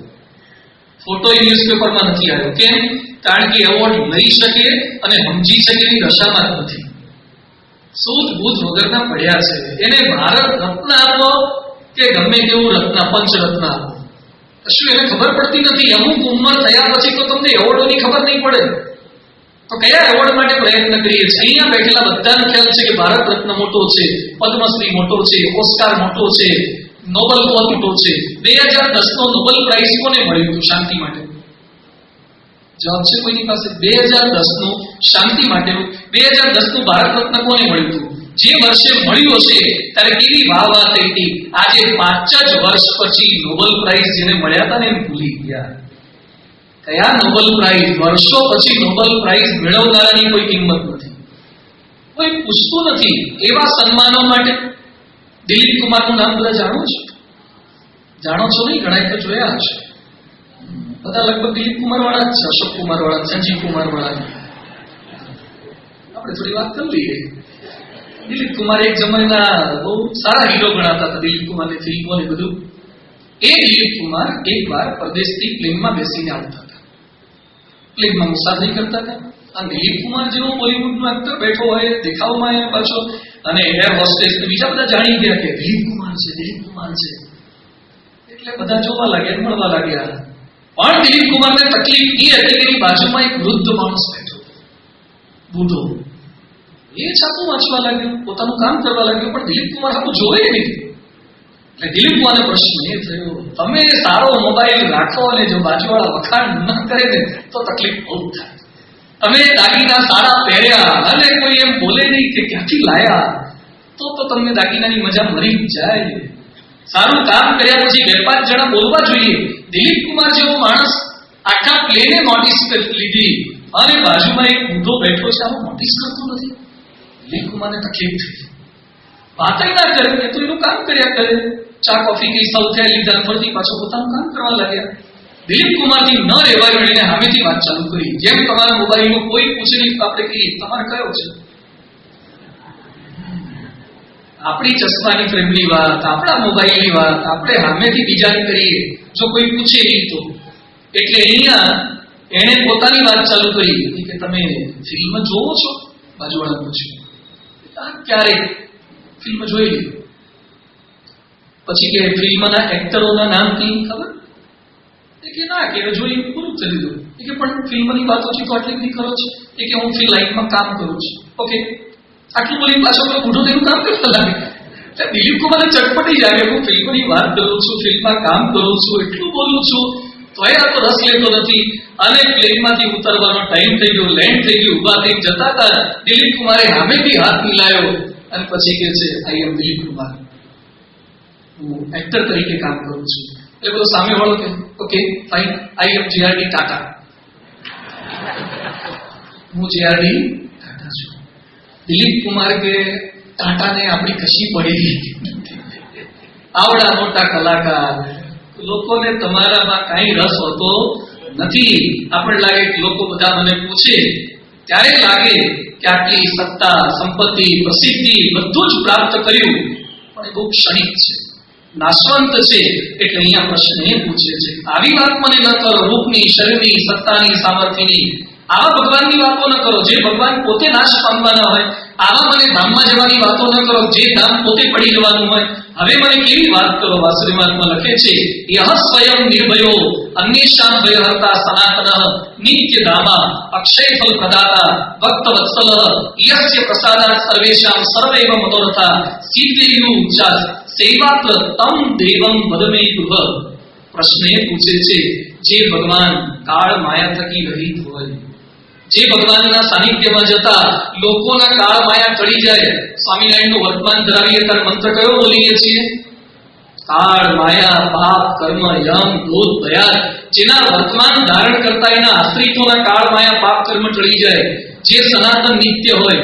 S2: ફોટો ન્યૂઝપેપરમાં નથી આવ્યો. કેમ? કારણ કે એવોર્ડ લઈ શકે અને સમજી શકે એની દશામાં જ નથી. સૂઝ બૂઝ વગરના પડ્યા છે. એને ભારત રત્ન આપો કે ગમે તેવું રત્ન, પંચરત્ન આપો, કશું એને ખબર પડતી નથી. અમુક ઉંમર થયા પછી તો તમને એવોર્ડોની ખબર નહીં પડે. તો કયા એવોર્ડ માટે પ્રયત્ન કરીએ છીએ? અહીંયા બેઠેલા બધાને ખ્યાલ છે કે ભારત રત્ન મોટો છે, પદ્મશ્રી મોટો છે, ઓસ્કાર મોટો છે, નોબલ કોઝ મોટો છે. 2010નો નોબલ પ્રાઇઝ કોને મળ્યું હતું શાંતિ માટે? જવાબ છે કોઈની પાસે? 2010નું શાંતિ માટેનું 2010નું ભારત રત્ન કોને મળ્યું હતું? જે વર્ષે મળ્યું હશે ત્યારે કેવી વાહ થઈ હતી. આજે 5 જ વર્ષ પછી નોબલ પ્રાઇઝ જેને મળ્યા હતા ને એને ભૂલી ગયા. કયા નોબલ પ્રાઇઝ? વર્ષો પછી નોબલ પ્રાઇઝ મેળવનારાની કોઈ કિંમત નથી, કોઈ પૂછતું નથી. એવા સન્માનો માટે દિલીપ કુમારનું નામ બધા જાણો છો? જાણો છો નહીં? ઘણા તો જોયા હશે. બધા લગભગ દિલીપ કુમાર વાળા જ છે, અશોક કુમાર વાળા, સંજીવ કુમાર વાળા. આપણે થોડી વાત કરી લઈએ. દિલીપ કુમાર એક જમાના બહુ સારા હીરો ગણાતા હતા, દિલીપ કુમારની ફિલ્મો ને બધું. એ દિલીપ કુમાર એકવાર પરદેશથી પ્લેનમાં બેસીને આવતા હતા, પ્લેનમાં મુસાફરી કરતા હતા. અને દિલીપ કુમાર જેવો બોલિવૂડનો એક્ટર બેઠો હોય દેખાવમાં એ પાછો, અને એર હોસ્ટેસ બીજા બધા જાણી ગયા કે દિલીપ કુમાર છે, દિલીપ કુમાર છે. એટલે બધા જોવા લાગ્યા, મળવા લાગ્યા. પણ દિલીપ કુમારને તકલીફ એ હતી કે એની બાજુમાં એક વૃદ્ધ માણસ બેઠો, બુઢો. એ છાપું વાંચવા લાગ્યો, પોતાનું કામ કરવા લાગ્યો, પણ દિલીપ કુમાર આવું જોવે નહીં. એટલે દિલીપ કુમારને પ્રશ્ન એ થયો, તમે સારો મોબાઈલ રાખો અને જો બાજુવાળા વખાણ ન કરે ને તો તકલીફ બહુ થાય. તમે દાગીના સારા પહેર્યા અને કોઈ એમ બોલે નહીં કે ક્યાંથી લાયા, તો તમને દાગીનાની મજા મરી જ જાય. સારું કામ કર્યા પછી 2-5 જણા બોલવા જોઈએ. દિલીપ કુમાર જેવો માણસ આખા પ્લેને નોટિસ લીધી અને બાજુમાં એક બુઢો બેઠો છે, આવું નોટિસ કરતો નથી. દિલીપ કુમારને તકલીફ થઈ, વાત ના કરે તો એનું કામ કર્યા કરે. ચા કોફી કઈ સૌ થયા, લીધા ફરતી પાછો પોતાનું કામ કરવા લાગ્યા. દિલીપ કુમારથી ન રહેવાયું, એને સામેથી વાત ચાલુ કરી. જેમ તમારા મોબાઈલનું કોઈ પૂછે નહીં, આપણે કહીએ તમારે કયો છે? આપણી ચશ્માની ફ્રેમની વાત, આપણા મોબાઈલની વાત આપણે સામેથી બીજાની કરીએ, જો કોઈ પૂછે નહીં તો. એટલે અહીંયા એને પોતાની વાત ચાલુ કરી કે તમે ફિલ્મ જોવો છો? બાજુવાળા પૂછ્યું. ક્યારેક ફિલ્મ જોઈ લી. પછી કે ફિલ્મના એક્ટરોના નામ કઈ ખબર? કે ના, કે જોઈ પૂરું કરી દીધું. કે પણ ફિલ્મની વાતો છે તો આટલી બધી કરો છો? કે હું ફિલ્મ લાઈનમાં કામ કરું છું. ઓકે, આટલું બોલી પાછો પેલો બુઢો તેનું કામ કરવા લાગે. એટલે દિલીપ કુમારને ચટપટી જાય કે હું ફિલ્મની વાત કરું છું, ફિલ્મમાં કામ કરું છું, એટલું બોલું છું, તોય આ તો રસ લેતો નથી. અને પ્લેનમાંથી ઉતરવાનો ટાઈમ થઈ ગયો, લેન્ડ થઈ ગયું, ઉભા થઈ જતા હતા. દિલીપ કુમારે સામેથી હાથ મિલાયો અને પછી કહે છે, આઈ એમ દિલીપ કુમાર, હું એક્ટર તરીકે કામ કરું છું. એટલે બધો સામે વાળો કે ઓકે ફાઇન, આઈ એમ JRD ટાટા, હું JRD ટાટા છું. દિલીપ કુમાર કે ટાટાને આપણી કશી પડી, આવડા મોટા કલાકાર, લોકોને તમારામાં કાંઈ રસ હોતો નથી. આપણને લાગે કે લોકો બધા મને પૂછે ત્યારે લાગે કે આટલી સત્તા, સંપત્તિ, પ્રસિદ્ધિ બધું જ પ્રાપ્ત કર્યું, પણ એ બહુ ક્ષણિક છે, નાશવંત છે. એટલે અહીંયા પ્રશ્ન એ પૂછે છે, આવી વાત મને ન કરો, રૂપની, શરીરની, સત્તાની, સામર્થ્યની. આવા ભગવાનની વાતો ન કરો જે ભગવાન પોતે નાશ પામવાના હોય. આવા મને ધામમાં જવાની વાતો ન કરો જે ધામ પોતે પડી જવાનું હોય. હવે મને કેવી વાત કરો? વાસુદેવ મહાત્મા લખે છે, યહ સ્વયં નિર્ભયો અન્યેષાં ભયહર્તા સનાતનઃ નિત્ય ધામા અક્ષય ફલ પ્રદાતા ભક્ત વત્સલ યસ્ય પ્રસાદાત સર્વેષાં સર્વૈવ મનોરથા સિદ્ધેયુ ચાસ સેવાત્ર તમ દેવમ વદમે ગૃહ. પ્રશ્ન એ પૂછે છે, જે ભગવાન કાળ માયા થકી રહિત હોય, જે ભગવાનના સાનિધ્યમાં જતા લોકોના કાળ માયા ચડી જાય. સ્વામિનારાયણનું વર્તમાન ધરાવીએ ત્યારે મંત્ર કયો બોલીએ છીએ? કાળ માયા પાપ કર્મ યમ ક્રોધ ભયાત. જેના વર્તમાન ધારણ કરતા એના આશ્રિતોના કાળ માયા પાપ કર્મ ચડી જાય. જે સનાતન નિત્ય હોય,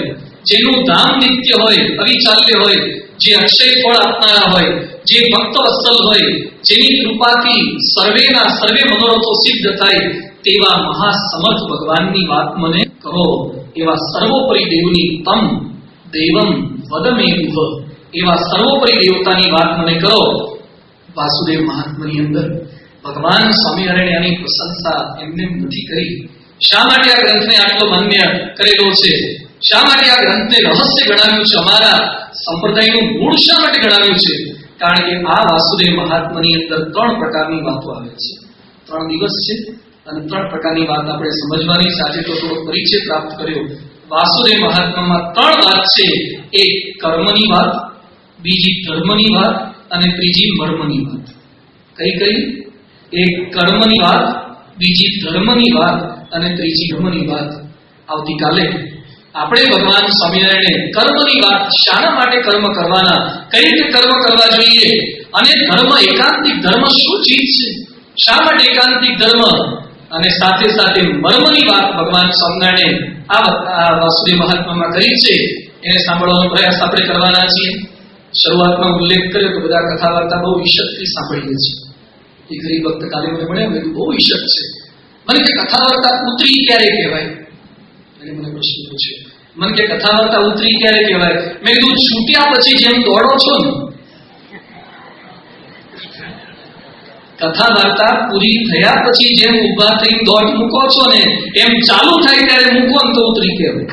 S2: જેનું ધામ નિત્ય હોય, અવિચાલ્ય હોય, જે અક્ષય ફળ આપનારા હોય, જે ભક્ત વત્સલ હોય, જેની કૃપાથી સર્વેના સર્વે મનોરથો સિદ્ધ થાય, તેવા મહાસમર્થ ભગવાનની વાત મને કહો. એવા સર્વોપરી દેવની તમ દેવમ વદમે ગુહ. એવા સર્વોપરી દેવતાની વાત મને કરો. વાસુદેવ મહાત્માની અંદર ભગવાન સ્વામિનારાયણની પ્રશંસા એમને નથી કરી. શા માટે આ ગ્રંથને આટલો માન્ય કરેલો છે? શા માટે આ ગ્રંથને રહસ્ય ગણાવ્યું છે? અમારા સંપ્રદાયનું મૂળ શા માટે ગણાવ્યું છે? કારણ કે આ વાસુદેવ મહાત્માની અંદર 3 પ્રકારની વાતો આવે છે. 3 દિવસ છે અને 3 પ્રકારની વાત આપણે સમજવાની છે. આજે તો થોડો પરિચય પ્રાપ્ત કર્યો. વાસુદેવ મહાત્મામાં 3 વાત છે. એક કર્મની વાત, બીજી ધર્મની વાત અને ત્રીજી મર્મની વાત. કઈ કઈ? એક કર્મની વાત, બીજી ધર્મની વાત અને ત્રીજી ધર્મની વાત. આવતીકાલે આપણે ભગવાન સ્વામિનારાયણે કર્મની વાત, શાના માટે કર્મ કરવાના, કઈ રીતે કર્મ કરવા જોઈએ, અને ધર્મ, એકાંતિક ધર્મ શું ચીજ છે, શા માટે એકાંતિક ધર્મ, અને સાથે સાથે મર્મની વાત ભગવાન સ્વામિનારાયણે આ વાસુદેવ મહાત્મામાં કરી છે. એને સાંભળવાનો પ્રયાસ આપણે કરવાના છીએ. શરૂઆતમાં ઉલ્લેખ કર્યો તો બધા કથા વાર્તા બહુ ઈશકથી સાંભળીએ છીએ. એ ગરીબ વખત કાલે મને મળ્યા, મેં બહુ ઈશક છે. મને કે કથા વાર્તા ઉતરી ક્યારે કહેવાય? એને મને પ્રશ્ન પૂછ્યો. મને કે કથા વાર્તા ઉતરી ક્યારે કહેવાય? મેં કીધું છૂટ્યા પછી જેમ દોડો છો ને, કથા વાર્તા પૂરી થયા પછી જેમ ઊભા થઈને દોડ મૂકો છો ને, એમ ચાલુ થાય ત્યારે મૂકો ને તો ઉતરી કહેવાય.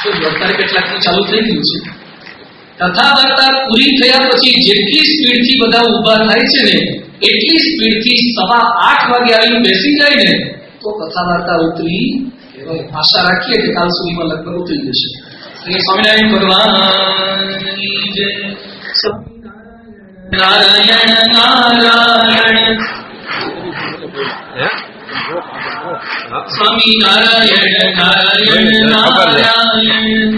S2: તો અત્યારે કેટલાકનું ચાલુ થઈ ગયું છે. કથા વાર્તા પૂરી થયા પછી જેટલી સ્પીડથી બધા ઊભા થાય છે ને, એટલી સ્પીડથી 8:15 વાગે આવીને બેસી જાય ને, તો કથા વાર્તા ઉતરી કહેવાય. આશા રાખીએ કે કાલ સુધીમાં લગભગ ઉતરી જશે. એટલે સ્વામિનારાયણ ભગવાનની જય. નારાયણ નારાયણ સ્વામી નારાયણ નારાયણ નારાયણ.